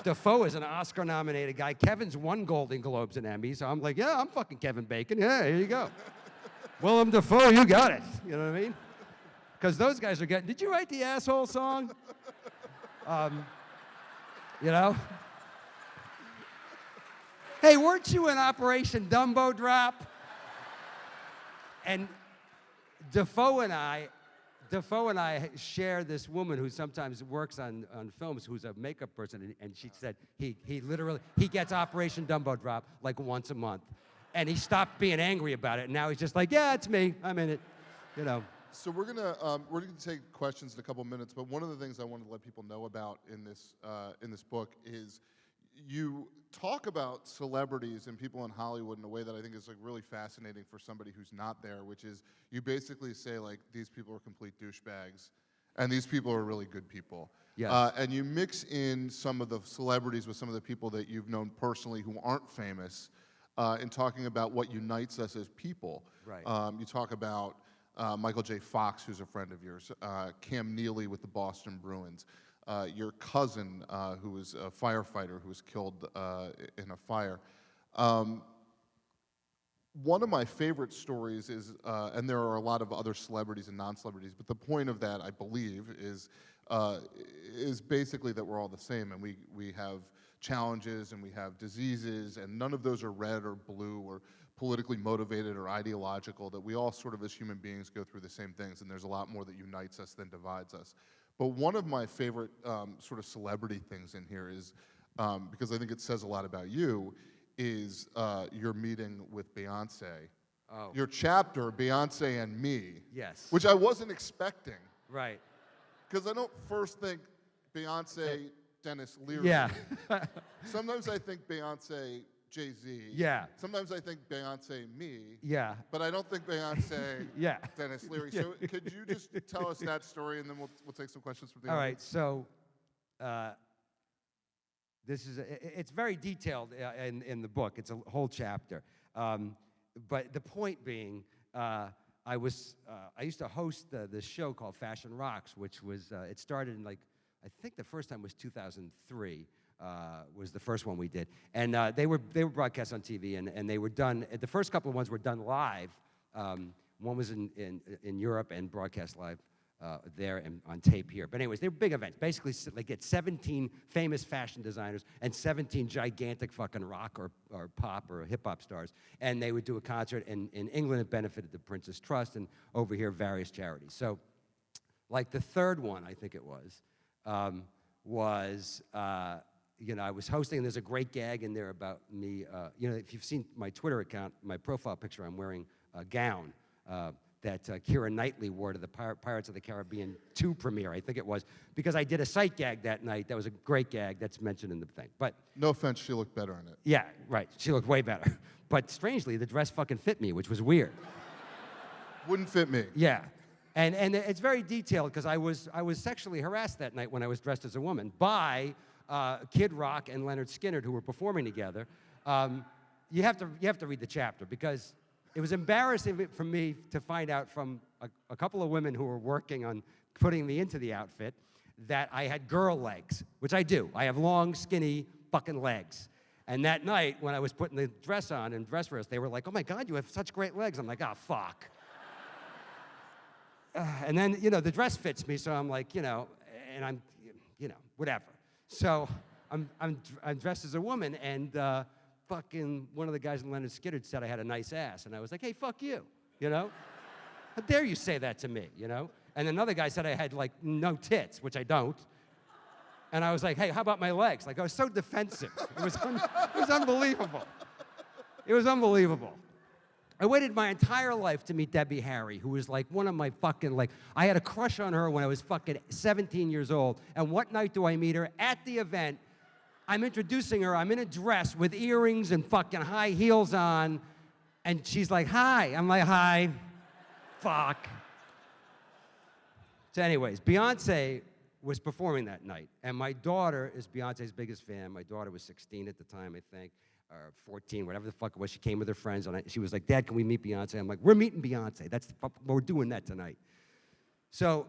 Defoe is an Oscar-nominated guy. Kevin's won Golden Globes and Emmys. So I'm like, yeah, I'm fucking Kevin Bacon. Yeah, here you go. Willem Dafoe, you got it. You know what I mean? Because those guys are getting. Did you write the asshole song? You know? Hey, weren't you in Operation Dumbo Drop? And Defoe and I share this woman who sometimes works on films, who's a makeup person, and she said he literally gets Operation Dumbo Drop like once a month, and he stopped being angry about it, and now he's just like, yeah, it's me, I'm in it, you know. So we're gonna take questions in a couple minutes, but one of the things I wanted to let people know about in this book is you talk about celebrities and people in Hollywood in a way that I think is like really fascinating for somebody who's not there, which is you basically say like these people are complete douchebags and these people are really good people. Yes. And you mix in some of the celebrities with some of the people that you've known personally who aren't famous in talking about what unites us as people. Right. You talk about Michael J. Fox, who's a friend of yours, Cam Neely with the Boston Bruins, your cousin, who was a firefighter who was killed in a fire. One of my favorite stories is, and there are a lot of other celebrities and non-celebrities, but the point of that, I believe, is basically that we're all the same, and we have challenges and we have diseases, and none of those are red or blue or politically motivated or ideological, that we all sort of as human beings go through the same things, and there's a lot more that unites us than divides us. But one of my favorite sort of celebrity things in here is, because I think it says a lot about you, is your meeting with Beyonce. Oh. Your chapter, Beyonce and Me. Yes. Which I wasn't expecting. Right. Because I don't first think Beyonce, Dennis Leary. Yeah. Sometimes I think Beyonce, Jay-Z. Yeah. Sometimes I think Beyonce, me. Yeah. But I don't think Beyonce, Yeah. Dennis Leary. Yeah. So could you just tell us that story, and then we'll take some questions from the All audience? right. So this is it's very detailed in the book. It's a whole chapter. But the point being, I used to host this show called Fashion Rocks, which was it started in like I think the first time was 2003. Was the first one we did, and they were broadcast on TV, and they were done. The first couple of ones were done live. One was in Europe and broadcast live there and on tape here. But anyways, they were big events. Basically, they get 17 famous fashion designers and 17 gigantic fucking rock or pop or hip hop stars, and they would do a concert. In England, it benefited the Prince's Trust, and over here, various charities. So, like the third one, I think it was. You know, I was hosting, and there's a great gag in there about me. You know, if you've seen my Twitter account, my profile picture, I'm wearing a gown that Keira Knightley wore to the Pirates of the Caribbean 2 premiere, I think it was, because I did a sight gag that night. That was a great gag that's mentioned in the thing. But no offense, she looked better in it. yeah, right. She looked way better. But strangely, the dress fucking fit me, which was weird. Wouldn't fit me. Yeah. And it's very detailed because I was sexually harassed that night when I was dressed as a woman by Kid Rock and Leonard Skinner, who were performing together. You have to read the chapter because it was embarrassing for me to find out from a couple of women who were working on putting me into the outfit that I had girl legs, which I do. I have long, skinny fucking legs. And that night when I was putting the dress on and dress rehearsal, they were like, "Oh my God, you have such great legs." I'm like, "Oh fuck." And then, you know, the dress fits me, so I'm like, you know, and I'm, you know, whatever. So I'm dressed as a woman, and fucking one of the guys in Leonard Skinner said I had a nice ass, and I was like, hey, fuck you, you know? How dare you say that to me, you know? And another guy said I had, like, no tits, which I don't. And I was like, hey, how about my legs? Like, I was so defensive. It was unbelievable. It was unbelievable. I waited my entire life to meet Debbie Harry, who was like one of my fucking, like, I had a crush on her when I was fucking 17 years old. And what night do I meet her? At the event, I'm introducing her. I'm in a dress with earrings and fucking high heels on. And she's like, hi. I'm like, hi. Fuck. So anyways, Beyonce was performing that night. And my daughter is Beyonce's biggest fan. My daughter was 16 at the time, I think. or 14, whatever the fuck it was. She came with her friends, and she was like, Dad, can we meet Beyonce? I'm like, we're meeting Beyonce. We're doing that tonight. So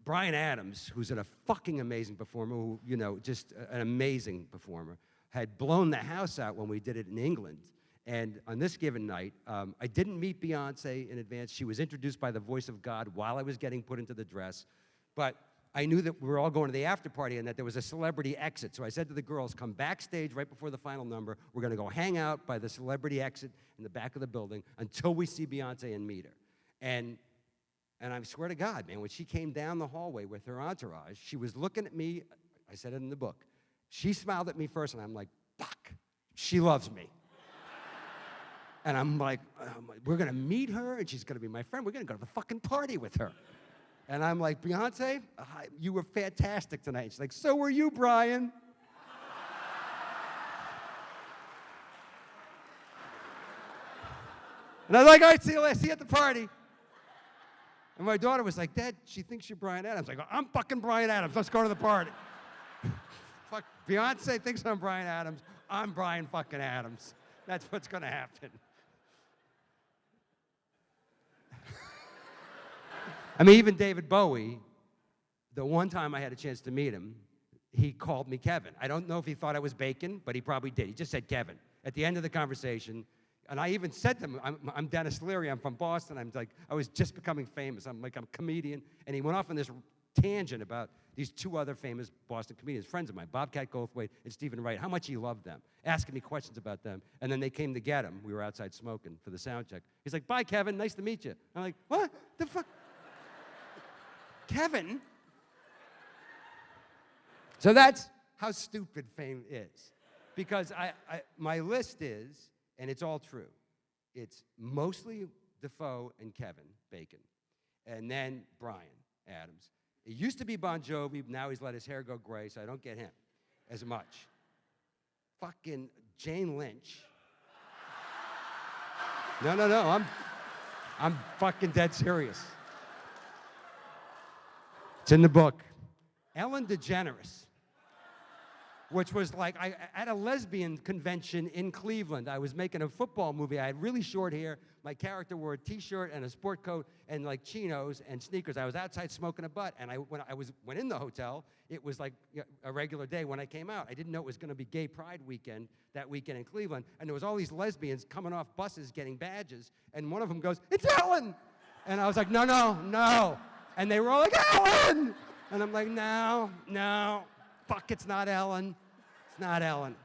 Bryan Adams, who's a fucking amazing performer, who, you know, just an amazing performer, had blown the house out when we did it in England. And on this given night, I didn't meet Beyonce in advance. She was introduced by the voice of God while I was getting put into the dress. But I knew that we were all going to the after party and that there was a celebrity exit. So I said to the girls, come backstage right before the final number. We're going to go hang out by the celebrity exit in the back of the building until we see Beyonce and meet her. And I swear to God, man, when she came down the hallway with her entourage, she was looking at me. I said it in the book. She smiled at me first, and I'm like, fuck, she loves me. And I'm like, we're going to meet her, and she's going to be my friend. We're going to go to the fucking party with her. And I'm like, Beyonce, you were fantastic tonight. She's like, so were you, Brian. And I was like, all right, see you at the party. And my daughter was like, Dad, she thinks you're Bryan Adams. I go, I'm fucking Bryan Adams. Let's go to the party. Fuck, Beyonce thinks I'm Bryan Adams. I'm Bryan fucking Adams. That's what's going to happen. I mean, even David Bowie, the one time I had a chance to meet him, he called me Kevin. I don't know if he thought I was bacon, but he probably did. He just said Kevin. At the end of the conversation, and I even said to him, I'm Dennis Leary, I'm from Boston. I'm like, I was just becoming famous. I'm a comedian. And he went off on this tangent about these two other famous Boston comedians, friends of mine, Bobcat Goldthwait and Stephen Wright, how much he loved them, asking me questions about them. And then they came to get him. We were outside smoking for the sound check. He's like, bye, Kevin, nice to meet you. I'm like, what the fuck? Kevin? So that's how stupid fame is. Because my list is, and it's all true, it's mostly Defoe and Kevin Bacon, and then Bryan Adams. It used to be Bon Jovi, now he's let his hair go gray, so I don't get him as much. Fucking Jane Lynch. No, I'm fucking dead serious. It's in the book. Ellen DeGeneres, which was like, at a lesbian convention in Cleveland. I was making a football movie. I had really short hair. My character wore a T-shirt and a sport coat and like chinos and sneakers. I was outside smoking a butt, and when I went in the hotel, it was like a regular day. When I came out, I didn't know it was going to be Gay Pride weekend that weekend in Cleveland, and there was all these lesbians coming off buses getting badges, and one of them goes, "It's Ellen!" And I was like, no. And they were all like, Ellen! And I'm like, no, fuck, it's not Ellen. It's not Ellen.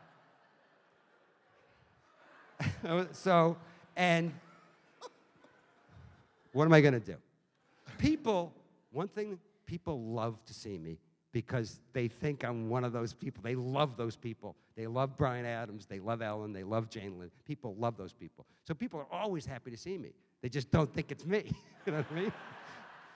So, and what am I going to do? One thing, people love to see me because they think I'm one of those people. They love those people. They love Bryan Adams. They love Ellen. They love Jane Lynn. People love those people. So people are always happy to see me. They just don't think it's me. You know what I mean?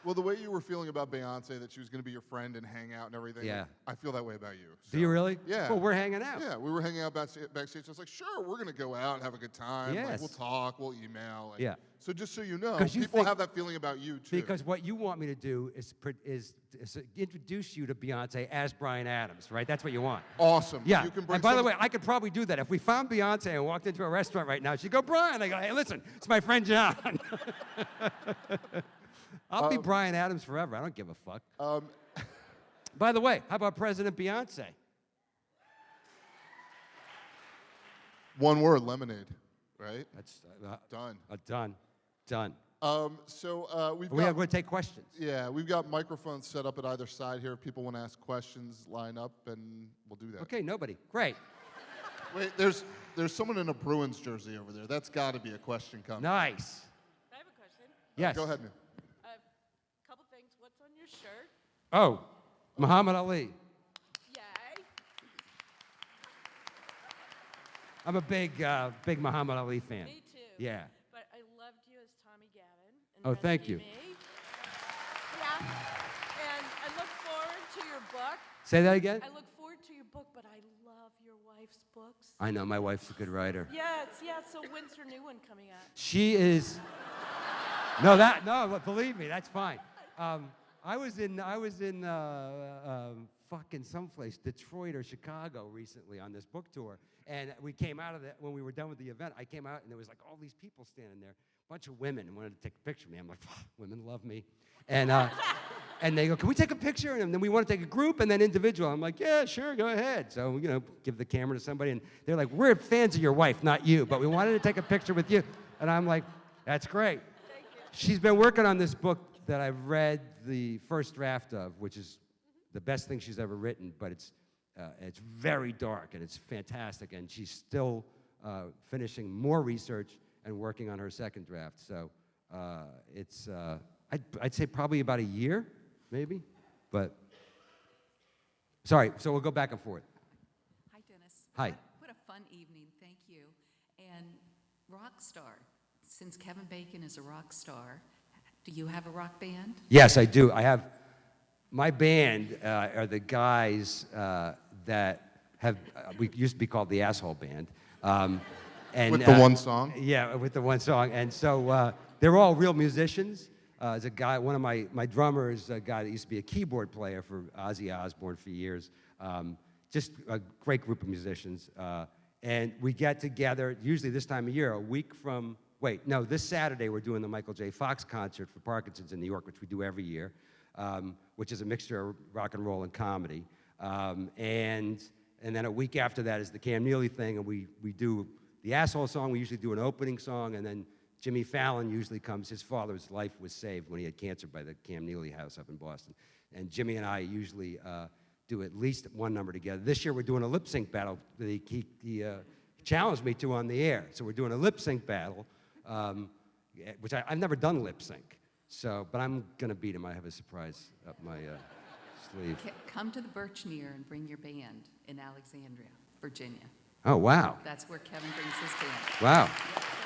Well, the way you were feeling about Beyonce, that she was going to be your friend and hang out and everything, yeah. I feel that way about you. So, do you really? Yeah. Well, we're hanging out. Yeah, we were hanging out backstage. I was like, sure, we're going to go out and have a good time. Yes. Like, we'll talk, we'll email. And yeah. So just so you know, you people have that feeling about you, too. Because what you want me to do is introduce you to Beyonce as Bryan Adams, right? That's what you want. Awesome. Yeah. You can bring and by the way, I could probably do that. If we found Beyonce and walked into a restaurant right now, she'd go, Bryan. I go, hey, listen, it's my friend John. I'll be Bryan Adams forever. I don't give a fuck. By the way, how about President Beyonce? One word, lemonade, right? That's Done. Done. We're going to take questions. Yeah, we've got microphones set up at either side here. If people want to ask questions, line up, and we'll do that. Okay, nobody. Great. Wait, there's someone in a Bruins jersey over there. That's got to be a question coming. Nice. I have a question. Yes. Go ahead, man. A couple things. What's on your shirt? Oh, Muhammad Ali. Yay. I'm a big Muhammad Ali fan. Me too. Yeah. But I loved you as Tommy Gavin. In Oh, thank Rescue you. Me. Yeah. And I look forward to your book. Say that again? I look forward to your book, but I love your wife's books. I know, my wife's a good writer. Yes, yeah. So when's her new one coming out? She is. No, believe me, that's fine. I was in fucking someplace, Detroit or Chicago recently on this book tour. And we came out of that, when we were done with the event, I came out and there was like all these people standing there, a bunch of women wanted to take a picture of me. I'm like, women love me. And, and they go, can we take a picture? And then we want to take a group and then individual. I'm like, yeah, sure, go ahead. So, give the camera to somebody. And they're like, we're fans of your wife, not you, but we wanted to take a picture with you. And I'm like, that's great. Thank you. She's been working on this book that I've read the first draft of, which is the best thing she's ever written, but it's very dark and it's fantastic. And she's still finishing more research and working on her second draft. So it's, I'd say probably about a year, maybe. But, sorry, so we'll go back and forth. Hi, Dennis. Hi. What a fun evening. Thank you. And rock star. Since Kevin Bacon is a rock star, do you have a rock band? Yes, I do. I have, my band are the guys that have, we used to be called the Asshole Band. And, With the one song? Yeah, with the one song. And so they're all real musicians. There's a guy, one of my drummers, a guy that used to be a keyboard player for Ozzy Osbourne for years. Just a great group of musicians. And we get together, usually this time of year, a week from, this Saturday we're doing the Michael J. Fox concert for Parkinson's in New York, which we do every year, which is a mixture of rock and roll and comedy. And then a week after that is the Cam Neely thing, and we do the Asshole song. We usually do an opening song, and then Jimmy Fallon usually comes. His father's life was saved when he had cancer by the Cam Neely house up in Boston. And Jimmy and I usually do at least one number together. This year we're doing a lip sync battle that he challenged me to on the air. So we're doing a lip sync battle, which I've never done lip sync. So, but I'm gonna beat him. I have a surprise up my sleeve. Come to the Birchmere and bring your band in Alexandria, Virginia. Oh, wow. That's where Kevin brings his band. Wow. Yeah,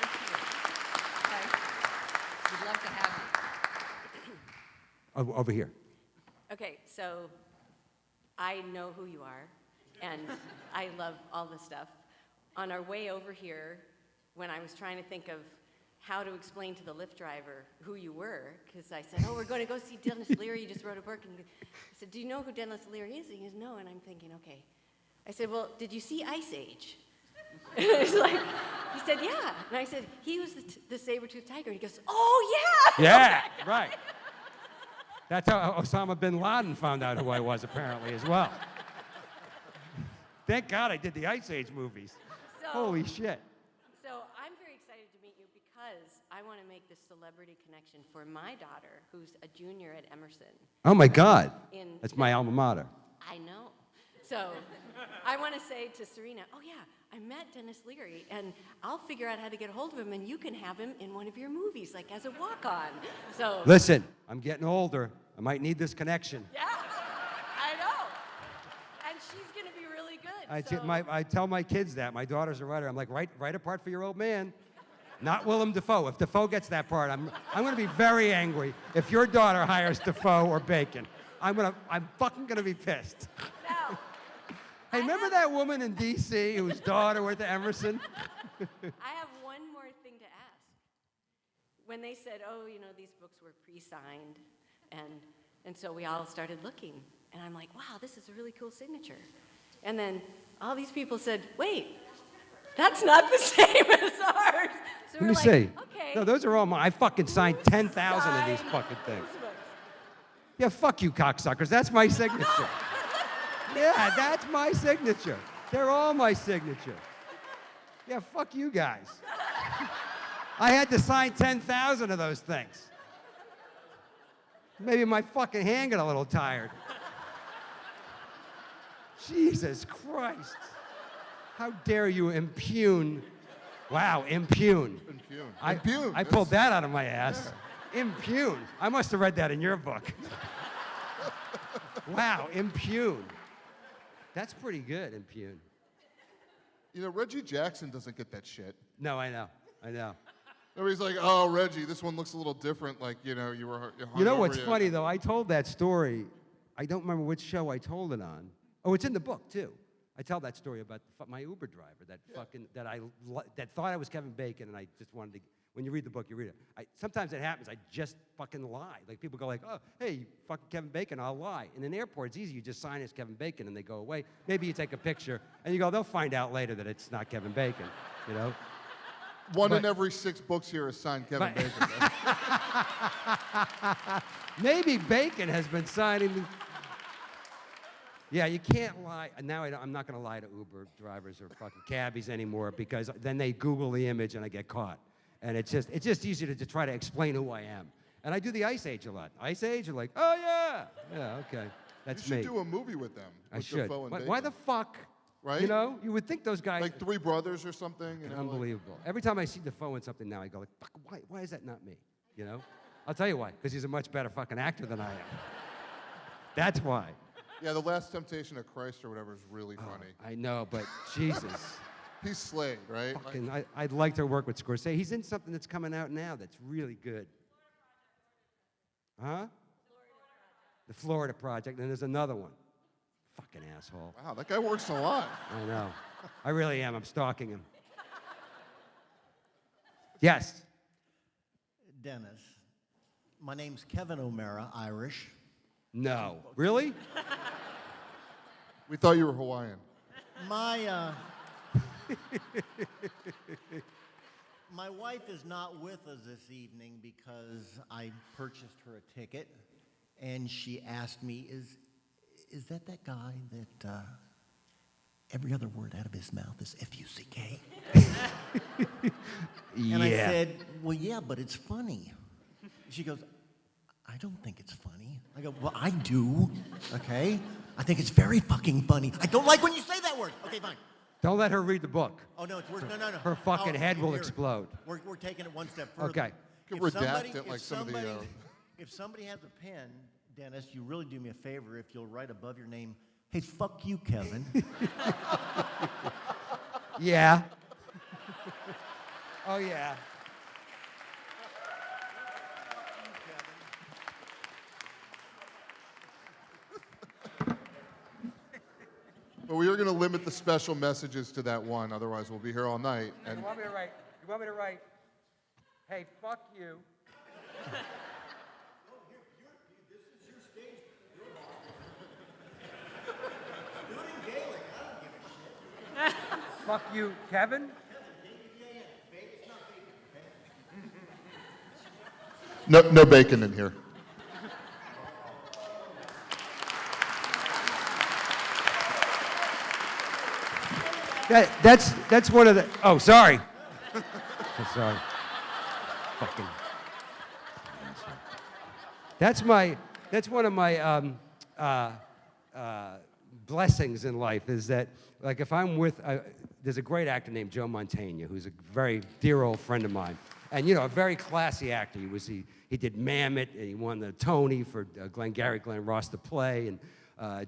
thank you. Okay. We'd love to have you. Over here. Okay, so I know who you are, and I love all this stuff. On our way over here, when I was trying to think of how to explain to the Lyft driver who you were, because I said, we're going to go see Dennis Leary, he just wrote a book. And I said, do you know who Dennis Leary is? And he goes, no. And I'm thinking, okay. I said, well, did you see Ice Age? It's like, he said, yeah. And I said, he was the saber-toothed tiger. And he goes, oh, yeah. Yeah, right. That's how Osama bin Laden found out who I was, apparently, as well. Thank God I did the Ice Age movies. Holy shit. So I'm very excited to meet you because I want to make this celebrity connection for my daughter, who's a junior at Emerson. Oh, my God. In That's my alma mater. I know. So I want to say to Serena, oh, yeah, I met Dennis Leary, and I'll figure out how to get a hold of him, and you can have him in one of your movies, like as a walk-on. So Listen, I'm getting older. I might need this connection. yeah, I know. And she's going to be really good. I tell my kids that. My daughter's a writer. I'm like, write a part for your old man. Not Willem Dafoe. If Dafoe gets that part, I'm going to be very angry if your daughter hires Dafoe or Bacon. I'm fucking going to be pissed. Now, Hey, remember that woman in D.C. whose daughter went to Emerson? I have one more thing to ask. When they said, these books were pre-signed, and so we all started looking, and I'm like, wow, this is a really cool signature. And then all these people said, wait, that's not the same as ours. So Let me we're see. like, okay. No, those are all mine. I fucking signed 10,000 of these Sign fucking things. these books. Yeah, fuck you, cocksuckers. That's my signature. Yeah, that's my signature. They're all my signature. Yeah, fuck you guys. I had to sign 10,000 of those things. Maybe my fucking hand got a little tired. Jesus Christ. How dare you impugn? Wow, impugn. Impugn. I pulled that out of my ass. Yeah. Impugn. I must have read that in your book. Wow, impugn. That's pretty good, impugn. Reggie Jackson doesn't get that shit. No, I know. Everybody's like, oh, Reggie, this one looks a little different, like, you were You know what's funny, though? I told that story. I don't remember which show I told it on. Oh, it's in the book, too. I tell that story about my Uber driver that thought I was Kevin Bacon, and I just wanted to. When you read the book, you read it. Sometimes it happens, I just fucking lie. Like people go like, oh, hey, fucking Kevin Bacon, I'll lie. In an airport, it's easy. You just sign as Kevin Bacon and they go away. Maybe you take a picture and you go, they'll find out later that it's not Kevin Bacon, you know? One in every 6 books here is signed Kevin Bacon. Maybe Bacon has been signing. Yeah, you can't lie. Now I'm not going to lie to Uber drivers or fucking cabbies anymore because then they Google the image and I get caught. And it's just easier to try to explain who I am. And I do the Ice Age a lot. Ice Age, you're like, oh yeah, yeah, okay, that's You me. should do a movie with them. I With should. Defoe and Why the Bacon. fuck? Right? You know, you would think those guys. Like 3 Brothers or something. You know, Unbelievable. Every time I see Defoe in something now, I go like, fuck, why is that not me? You know? I'll tell you why. Because he's a much better fucking actor than I am. That's why. Yeah, The Last Temptation of Christ or whatever is really funny. I know, but Jesus. He's Slade, right? Fucking, I'd like to work with Scorsese. He's in something that's coming out now that's really good. Huh? The Florida Project, and there's another one. Fucking asshole. Wow, that guy works a lot. I know. I really am. I'm stalking him. Yes. Dennis, my name's Kevin O'Mara, Irish. No. Really? We thought you were Hawaiian. My my wife is not with us this evening because I purchased her a ticket, and she asked me, "Is that guy that every other word out of his mouth is F-U-C-K?" And I said, "Well, yeah, but it's funny." She goes, "I don't think it's funny." I go, "Well, I do, okay? I think it's very fucking funny. I don't like when you say that word." Okay, fine. Don't let her read the book. Oh, no, it's worse. No. Her fucking head will here. explode. We're taking it one step further. Okay. You could redact it like some of the... If somebody has a pen, Dennis, you really do me a favor if you'll write above your name, "Hey, fuck you, Kevin." Yeah. Oh, yeah. But we are going to limit the special messages to that one, otherwise we'll be here all night. And You want me to write, hey, fuck you. Fuck you, Kevin? no bacon in here. That's one of the. Oh, sorry. Sorry. Fucking. That's one of my blessings in life is that like if I'm with there's a great actor named Joe Mantegna who's a very dear old friend of mine, and you know a very classy actor. He did Mammoth and he won the Tony for Glenn Ross the play and.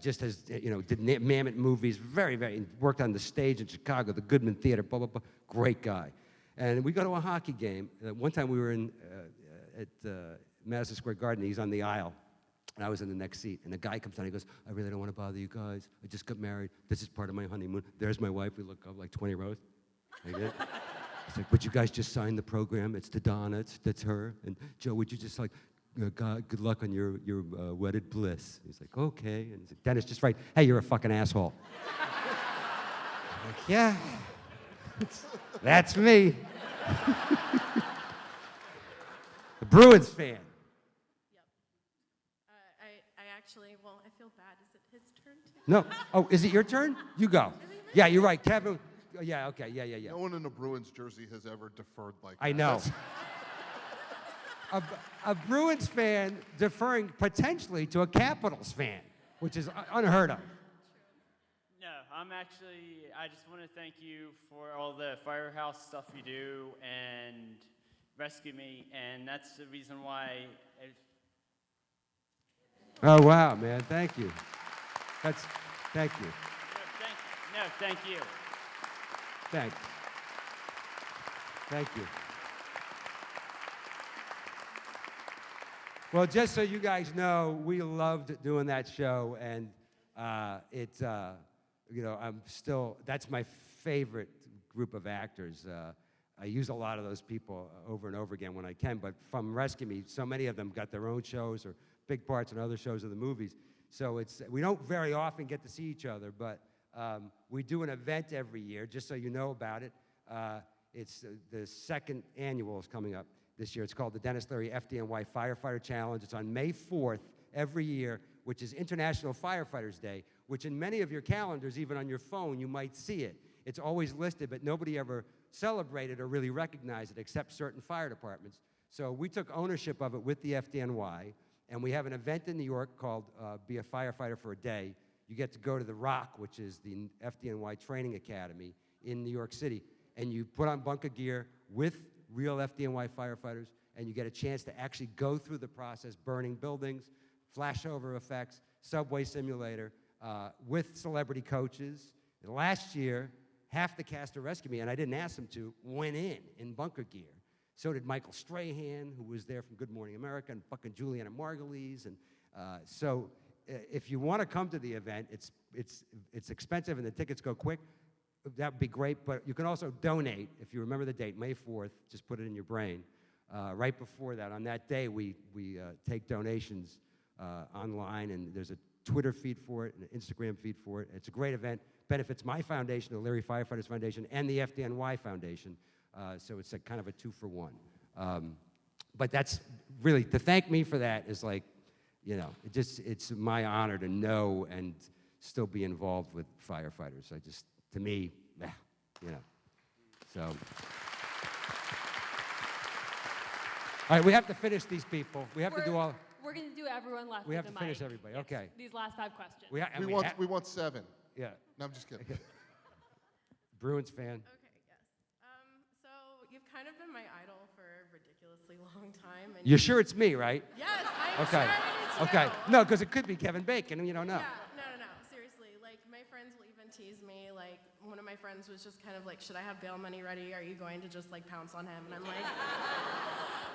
Just has, did Mammoth movies, very, worked on the stage in Chicago, the Goodman Theater, blah, blah, blah. Great guy. And we go to a hockey game. One time we were at Madison Square Garden. He's on the aisle, and I was in the next seat. And the guy comes down. He goes, "I really don't want to bother you guys. I just got married. This is part of my honeymoon. There's my wife." We look up like 20 rows. Like that. He's like, "But you guys just signed the program. It's to Donna. That's her. And Joe, would you just like..." "God, good luck on your wedded bliss." He's like, "Okay." And he's like, "Dennis, just write, hey, you're a fucking asshole." I'm like, yeah, that's me. The Bruins fan. Yep. I actually, well, I feel bad. Is it his turn too? No. Oh, is it your turn? You go. Yeah, you're right. Kevin. Yeah, okay. Yeah. No one in a Bruins jersey has ever deferred like that. I know. A Bruins fan deferring potentially to a Capitals fan, which is unheard of. No, I just want to thank you for all the firehouse stuff you do and rescue me, and that's the reason why. Oh, wow, man. Thank you. Thank you. Thank you. Thanks. Thank you. Well, just so you guys know, we loved doing that show, and that's my favorite group of actors. I use a lot of those people over and over again when I can, but from Rescue Me, so many of them got their own shows or big parts in other shows of the movies. So we don't very often get to see each other, but we do an event every year, just so you know about it. It's the second annual is coming up this year. It's called the Dennis Leary FDNY Firefighter Challenge. It's on May 4th every year, which is International Firefighters Day, which in many of your calendars, even on your phone, you might see it. It's always listed, but nobody ever celebrated or really recognized it except certain fire departments. So we took ownership of it with the FDNY, and we have an event in New York called Be a Firefighter for a Day. You get to go to the Rock, which is the FDNY Training Academy in New York City, and you put on bunker gear with real FDNY firefighters, and you get a chance to actually go through the process, burning buildings, flashover effects, subway simulator, with celebrity coaches. And last year, half the cast of Rescue Me, and I didn't ask them to, went in bunker gear. So did Michael Strahan, who was there from Good Morning America, and fucking Juliana Margulies. And so if you want to come to the event, it's expensive and the tickets go quick. That would be great, but you can also donate. If you remember the date, May 4th, just put it in your brain. Right before that, on that day, we take donations online, and there's a Twitter feed for it and an Instagram feed for it. It's a great event. Benefits my foundation, the Leary Firefighters Foundation, and the FDNY Foundation. So it's a kind of a 2-for-1. But that's really, to thank me for that is like, you know, it's my honor to know and still be involved with firefighters. To me, you know, so. All right, we have to finish these people. We have to do all. We're going to do everyone left. We have with to the finish mic. everybody. Yes, Okay. These last 5 questions. We want 7. Yeah. No, I'm just kidding. Bruins fan. Okay, yes. So you've kind of been my idol for a ridiculously long time. And You're sure it's me, right? Yes, I'm Okay. sure it is Okay. you. No, because it could be Kevin Bacon, you don't know. Yeah, no. Seriously, like my friends will even tease me. Like one of my friends was just kind of like, "Should I have bail money ready? Are you going to just like pounce on him?" And I'm like,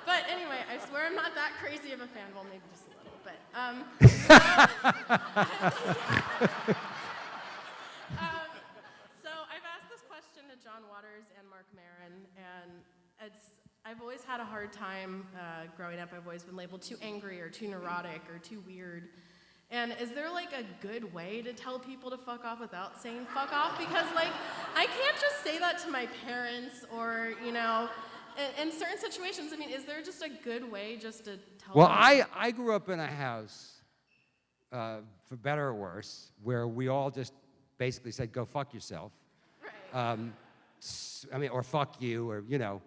but anyway, I swear I'm not that crazy of a fan. Well, maybe just a little, but so I've asked this question to John Waters and Mark Maron, and I've always had a hard time growing up. I've always been labeled too angry or too neurotic or too weird. And is there like a good way to tell people to fuck off without saying fuck off? Because like, I can't just say that to my parents or, you know, in certain situations. I mean, is there just a good way just to tell Well, them? I grew up in a house, for better or worse, where we all just basically said, go fuck yourself. Right. Or fuck you, or, you know,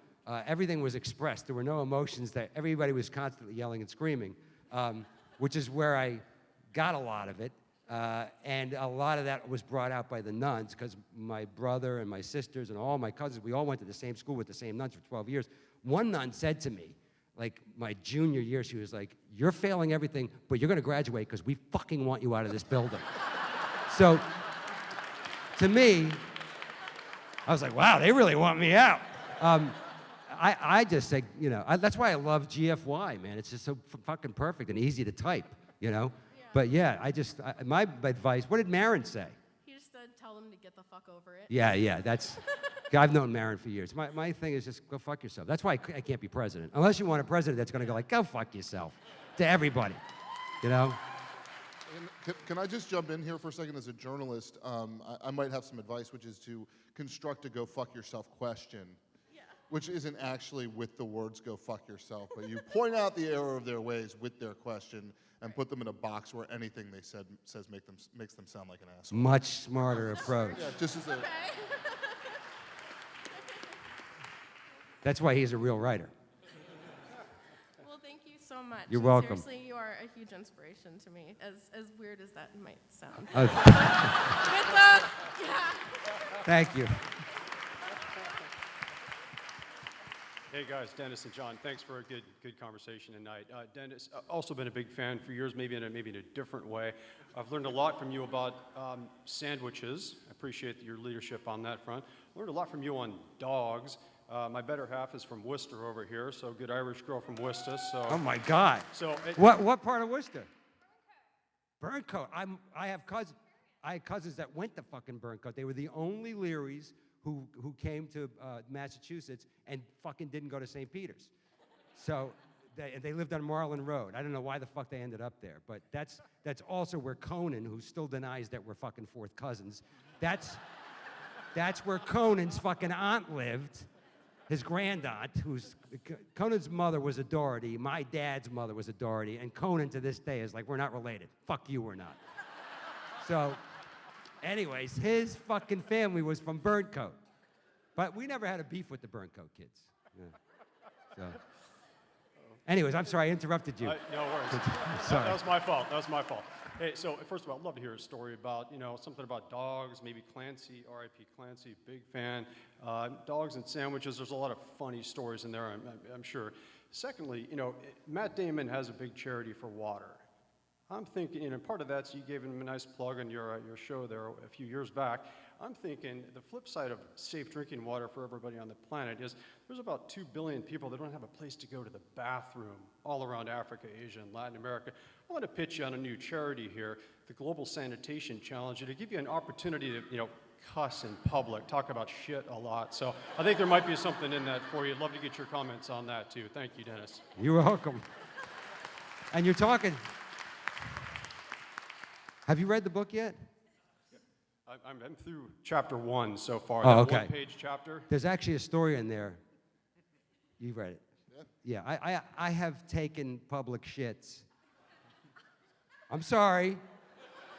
everything was expressed. There were no emotions that everybody was constantly yelling and screaming, which is where I got a lot of it. And a lot of that was brought out by the nuns, because my brother and my sisters and all my cousins, we all went to the same school with the same nuns for 12 years. One nun said to me, like my junior year, she was like, "You're failing everything, but you're going to graduate because we fucking want you out of this building." So to me, I was like, wow, they really want me out. I just say, you know, that's why I love GFY, man. It's just so fucking perfect and easy to type, you know? Yeah. But yeah, my advice, what did Marin say? He just said, tell them to get the fuck over it. Yeah, I've known Marin for years. My thing is just go fuck yourself. That's why I can't be president. Unless you want a president that's going to go like, go fuck yourself to everybody, you know? Can I just jump in here for a second as a journalist? I might have some advice, which is to construct a go fuck yourself question, which isn't actually with the words go fuck yourself, but you point out the error of their ways with their question and put them in a box where anything they says makes them sound like an asshole. Much smarter approach. Yeah, just as a... Okay. That's why he's a real writer. Well, thank you so much. You're And welcome. Seriously, you are a huge inspiration to me, as weird as that might sound. Thank you. Hey guys, Dennis and John, thanks for a good conversation tonight. Dennis, also been a big fan for years, maybe in a different way. I've learned a lot from you about sandwiches. I appreciate your leadership on that front. Learned a lot from you on dogs. My better half is from Worcester over here, so good Irish girl from Worcester. So. Oh my God. So What part of Worcester? Burncoat. I had cousins that went to fucking Burncoat. They were the only Learys who came to Massachusetts and fucking didn't go to St. Peter's. So they lived on Marlin Road. I don't know why the fuck they ended up there, but that's also where Conan, who still denies that we're fucking fourth cousins, that's where Conan's fucking aunt lived. His grandaunt, Conan's mother was a Doherty, my dad's mother was a Doherty, and Conan to this day is like, we're not related. Fuck you, we're not. So, anyways, his fucking family was from Burncoat. But we never had a beef with the Burncoat kids. Yeah. So, anyways, I'm sorry, I interrupted you. No worries. Sorry. That was my fault. That was my fault. Hey, so first of all, I'd love to hear a story about, something about dogs, maybe Clancy, R.I.P. Clancy, big fan. Dogs and sandwiches, there's a lot of funny stories in there, I'm sure. Secondly, Matt Damon has a big charity for water. I'm thinking, part of that's you gave him a nice plug on your show there a few years back. I'm thinking the flip side of safe drinking water for everybody on the planet is there's about 2 billion people that don't have a place to go to the bathroom all around Africa, Asia, and Latin America. I want to pitch you on a new charity here, the Global Sanitation Challenge, to give you an opportunity to, cuss in public, talk about shit a lot. So I think there might be something in that for you. I'd love to get your comments on that, too. Thank you, Dennis. You're welcome. And you're talking. Have you read the book yet? I'm through chapter 1 so far. Oh, that okay. One-page chapter. There's actually a story in there. You've read it. Yeah, I have taken public shits. I'm sorry.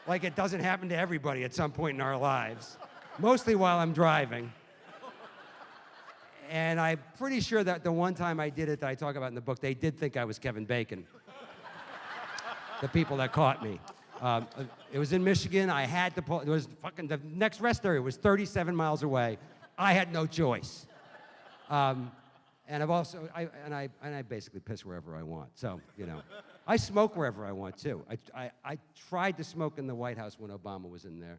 Like it doesn't happen to everybody at some point in our lives. Mostly while I'm driving. And I'm pretty sure that the one time I did it that I talk about in the book, they did think I was Kevin Bacon. The people that caught me. It was in Michigan. I had to pull. It was fucking the next rest area was 37 miles away. I had no choice. And I've also I basically piss wherever I want. So I smoke wherever I want too. I tried to smoke in the White House when Obama was in there.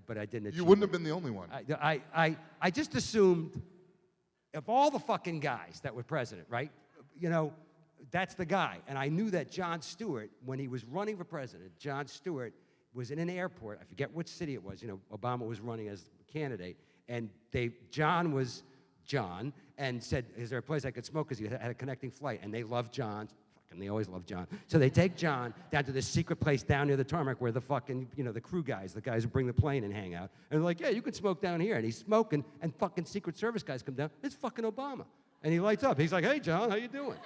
But I didn't. You wouldn't have been the only one. I just assumed of all the fucking guys that were president, right? That's the guy. And I knew that Jon Stewart, when he was running for president, Jon Stewart was in an airport. I forget which city it was. Obama was running as candidate. And John was John and said, is there a place I could smoke? Because he had a connecting flight. And they loved John. Fucking, they always love John. So they take John down to this secret place down near the tarmac where the fucking, the crew guys, the guys who bring the plane and hang out. And they're like, yeah, you can smoke down here. And he's smoking, and fucking Secret Service guys come down. It's fucking Obama. And he lights up. He's like, hey, John, how you doing?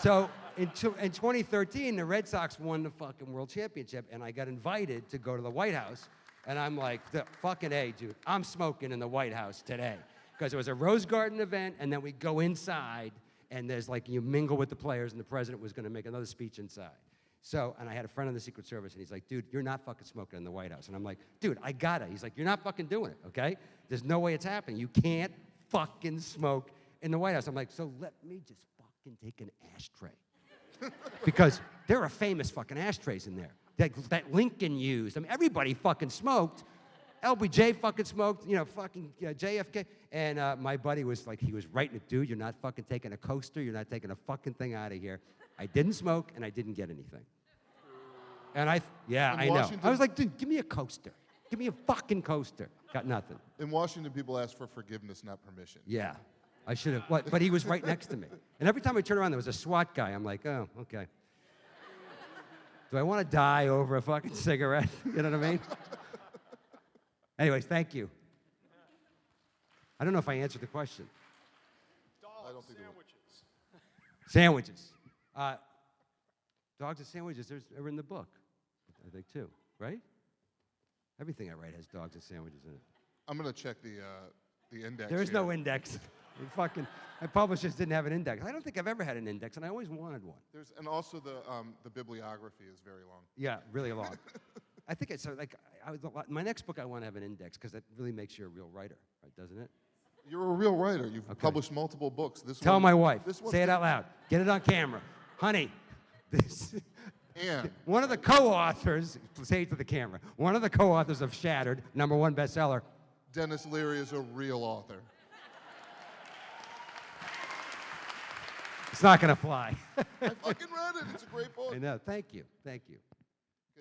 So in 2013, the Red Sox won the fucking World Championship, and I got invited to go to the White House. And I'm like, fucking A, dude, I'm smoking in the White House today. Because it was a Rose Garden event, and then we go inside, and there's like, you mingle with the players, and the president was going to make another speech inside. So, and I had a friend in the Secret Service, and he's like, dude, you're not fucking smoking in the White House. And I'm like, dude, I got it. He's like, you're not fucking doing it, okay? There's no way it's happening. You can't fucking smoke in the White House. I'm like, so let me just fucking take an ashtray. Because there are famous fucking ashtrays in there that Lincoln used. I mean, everybody fucking smoked. LBJ fucking smoked, fucking JFK. And my buddy was like, he was writing it, dude, you're not fucking taking a coaster. You're not taking a fucking thing out of here. I didn't smoke, and I didn't get anything. And I know. I was like, dude, give me a coaster. Give me a fucking coaster. Got nothing. In Washington, people ask for forgiveness, not permission. Yeah. I should have, but he was right next to me. And every time I turn around, there was a SWAT guy. I'm like, oh, okay. Do I want to die over a fucking cigarette? You know what I mean? Anyways, thank you. I don't know if I answered the question. Dogs, Sandwiches. Dogs and sandwiches, they're in the book, I think, too, right? Everything I write has dogs and sandwiches in it. I'm going to check the index. There is here. no index. My publishers didn't have an index. I don't think I've ever had an index, and I always wanted one. And also the bibliography is very long. Yeah, really long. I think it's like, my next book I want to have an index, because that really makes you a real writer, right, doesn't it? You're a real writer. You've published multiple books. Tell my wife. Say it out loud. Get it on camera. Honey, And one of the co-authors, say it to the camera, one of the co-authors of Shattered, #1 bestseller. Dennis Leary is a real author. It's not going to fly. I fucking read it. It's a great book. I know. Thank you. Thank you.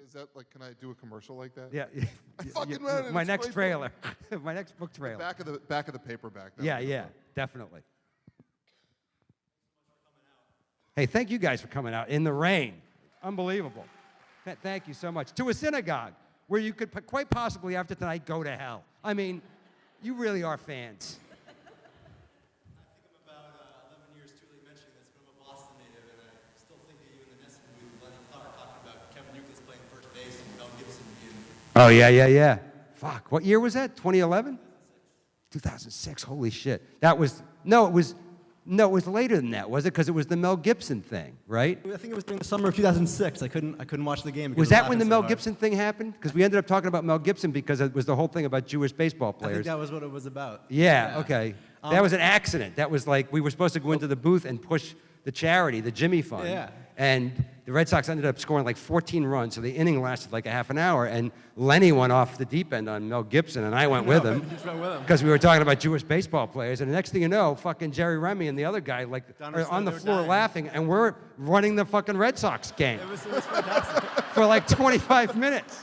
Is that like, can I do a commercial like that? Yeah. I fucking read it. My It's next great. trailer. My next book trailer. Back of the paperback. That Yeah, would be yeah, fun. definitely. Hey, thank you guys for coming out in the rain. Unbelievable. Thank you so much. To a synagogue where you could quite possibly, after tonight, go to hell. I mean, you really are fans. I think I'm about 11 years too late mentioning this, but I'm a Boston native, and I still think of you in the Nesson booth, Lenny Clark, talking about Kevin Euclid playing first base and Mel Gibson being... Oh, yeah, yeah, yeah. Fuck, what year was that? 2011? 2006, holy shit. That was, no, it was later than that, was it? Because it was the Mel Gibson thing, right? I think it was during the summer of 2006. I couldn't watch the game. because Was I that when the laughing so Mel hard. Gibson thing happened? Because we ended up talking about Mel Gibson because it was the whole thing about Jewish baseball I think players. that was what it was about. Yeah, okay. That was an accident. That was like, we were supposed to go into the booth and push the charity, the Jimmy Fund. Yeah. And the Red Sox ended up scoring like 14 runs, so the inning lasted like a half an hour, and Lenny went off the deep end on Mel Gibson, and I went with him. Just went with him. Because we were talking about Jewish baseball players, and the next thing you know, fucking Jerry Remy and the other guy like are on the they were floor dying. laughing, and we're running the fucking Red Sox game It was fantastic. for like 25 minutes.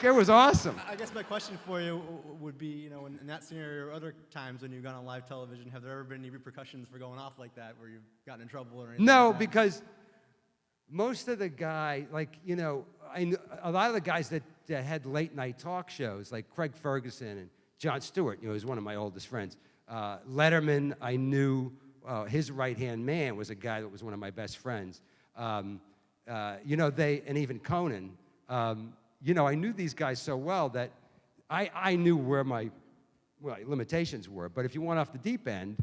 It was awesome. I guess my question for you would be, you know, in that scenario or other times when you've gone on live television, have there ever been any repercussions for going off like that where you've gotten in trouble or anything? No, like that? because most of the guy, like, you know, a lot of the guys that had late night talk shows, like Craig Ferguson and Jon Stewart, you know, he's one of my oldest friends. Letterman, I knew his right-hand man was a guy that was one of my best friends. You know, and even Conan, you know, I knew these guys so well that I knew where my limitations were. But if you went off the deep end,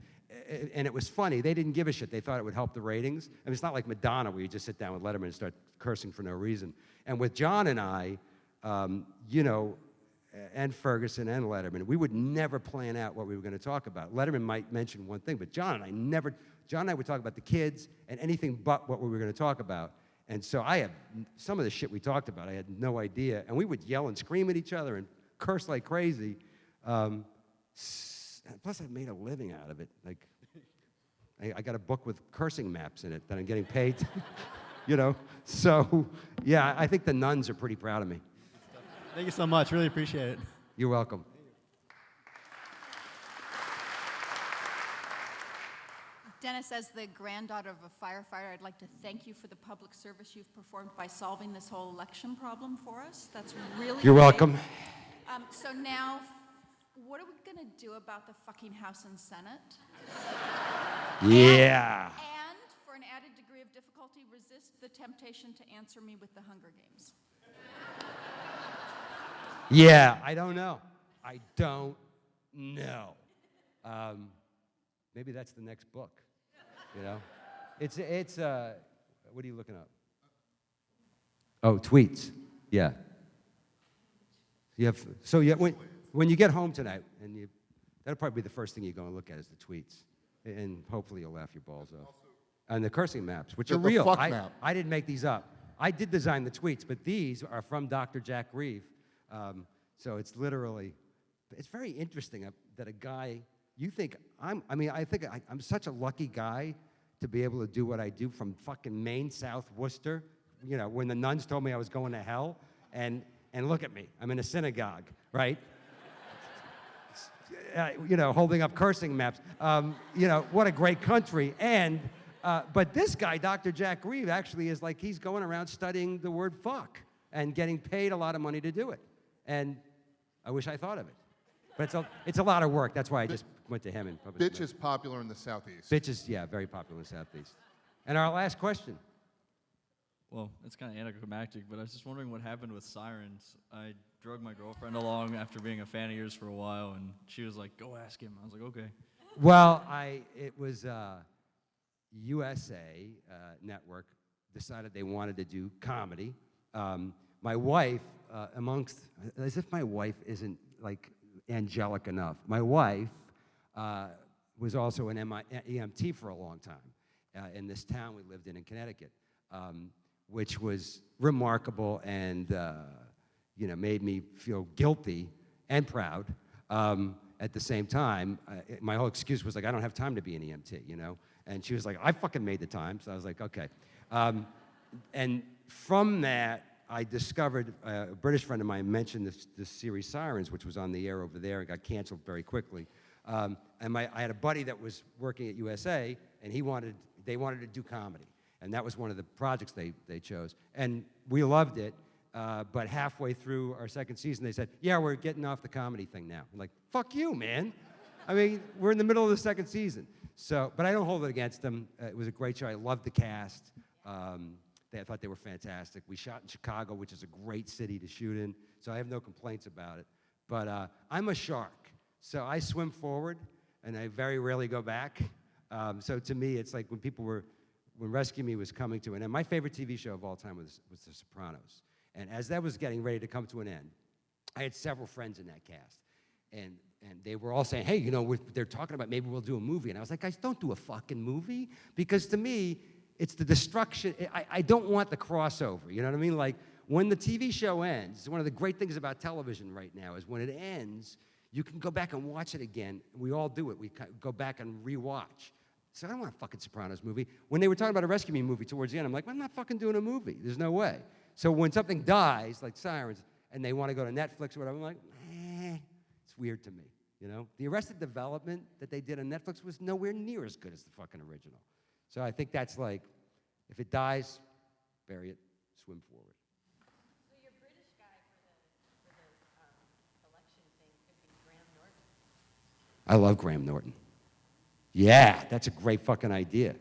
and it was funny, they didn't give a shit. They thought it would help the ratings. I mean, it's not like Madonna where you just sit down with Letterman and start cursing for no reason. And with John and I, you know, and Ferguson and Letterman, we would never plan out what we were going to talk about. Letterman might mention one thing, but John and I would talk about the kids and anything but what we were going to talk about. And so some of the shit we talked about, I had no idea. And we would yell and scream at each other and curse like crazy. Plus, I've made a living out of it. Like, I got a book with cursing maps in it that I'm getting paid, you know? So, yeah, I think the nuns are pretty proud of me. Thank you so much. Really appreciate it. You're welcome. Dennis, as the granddaughter of a firefighter, I'd like to thank you for the public service you've performed by solving this whole election problem for us. That's really You're great. welcome. So now, what are we going to do about the fucking House and Senate? Yeah. And, for an added degree of difficulty, resist the temptation to answer me with the Hunger Games. Yeah, I don't know. I don't know. Maybe that's the next book, you know? It's what are you looking up? Oh, tweets. Yeah. When you get home tonight, and that'll probably be the first thing you go and look at is the tweets. And hopefully you'll laugh your balls off. And the cursing maps, which are The real. fuck map. I didn't make these up. I did design the tweets, but these are from Dr. Jack Reeve. So it's literally, it's very interesting that a guy, I think I'm such a lucky guy to be able to do what I do from fucking Maine, South Worcester, you know, when the nuns told me I was going to hell, and look at me, I'm in a synagogue, right? You know, holding up cursing maps. You know, what a great country. But this guy, Dr. Jack Reeve, actually is like, he's going around studying the word fuck and getting paid a lot of money to do it. And I wish I thought of it. But it's a lot of work. That's why I just went to him and published Bitch it. is popular in the Southeast. Bitch is, yeah, very popular in the Southeast. And our last question. Well, it's kind of anticlimactic, but I was just wondering what happened with Sirens. I drug my girlfriend along after being a fan of yours for a while, and she was like, go ask him. I was like, okay. Well, it was USA Network decided they wanted to do comedy. My wife, as if my wife isn't like angelic enough, my wife was also an EMT for a long time in this town we lived in Connecticut, which was remarkable and you know, made me feel guilty and proud. At the same time, my whole excuse was like, I don't have time to be an EMT, you know? And she was like, I fucking made the time. So I was like, okay. And from that, I discovered, a British friend of mine mentioned this series Sirens, which was on the air over there and got canceled very quickly. And I had a buddy that was working at USA, and they wanted to do comedy. And that was one of the projects they chose. And we loved it, but halfway through our second season, they said, yeah, we're getting off the comedy thing now. I'm like, fuck you, man. I mean, we're in the middle of the second season. So, but I don't hold it against them. It was a great show. I loved the cast. I thought they were fantastic. We shot in Chicago, which is a great city to shoot in, so I have no complaints about it. But I'm a shark, so I swim forward, and I very rarely go back. So to me, it's like when Rescue Me was coming to an end, my favorite TV show of all time was The Sopranos. And as that was getting ready to come to an end, I had several friends in that cast. And they were all saying, hey, you know, they're talking about maybe we'll do a movie. And I was like, guys, don't do a fucking movie. Because to me, it's the destruction. I don't want the crossover, you know what I mean? Like, when the TV show ends, one of the great things about television right now is when it ends, you can go back and watch it again. We all do it. We go back and rewatch. So I don't want a fucking Sopranos movie. When they were talking about a Rescue Me movie towards the end, I'm like, I'm not fucking doing a movie. There's no way. So when something dies, like Sirens, and they want to go to Netflix or whatever, I'm like, it's weird to me, you know? The Arrested Development that they did on Netflix was nowhere near as good as the fucking original. So I think that's like, if it dies, bury it, swim forward. So your British guy for the election thing could be Graham Norton. I love Graham Norton. Yeah, that's a great fucking idea.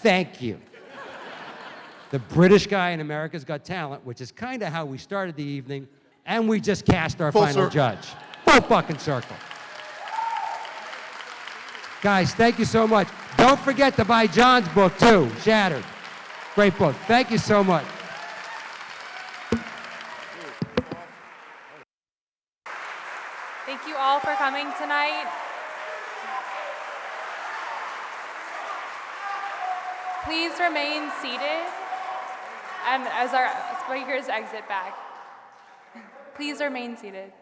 Thank you. The British guy in America's Got Talent, which is kind of how we started the evening, and we just cast our final judge. Full fucking circle. Guys, thank you so much. Don't forget to buy John's book, too, Shattered. Great book. Thank you so much. Thank you all for coming tonight. Please remain seated and as our speakers exit back. Please remain seated.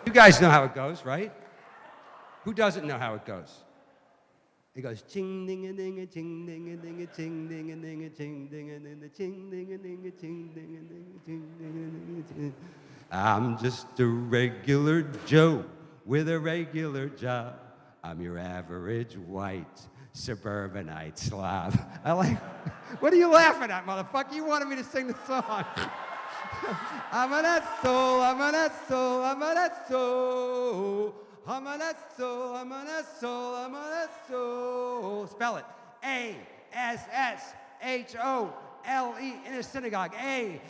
You guys know how it goes, right? Who doesn't know how it goes? It goes ching ding a ding a ching ding a ding a ching ding a ding a ching ding a ding a ching ding a ding a ching ding a ding a ching ding a ding. I'm just a regular Joe with a regular job. I'm your average white suburbanite slob. I like. What are you laughing at, motherfucker? You wanted me to sing the song. I'm an asshole, I'm an asshole, I'm an asshole. I'm an asshole, I'm an asshole, I'm an asshole. Spell it. A-S-S-H-O-L-E in a synagogue. A-S-S-H-O-L.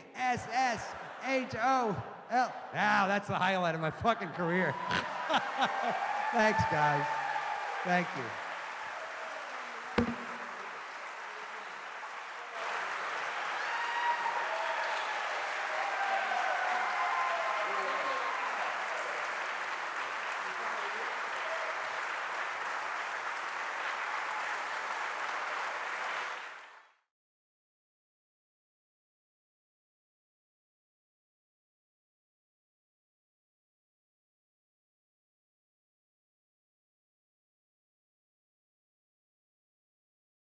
Wow, that's the highlight of my fucking career. Thanks, guys. Thank you.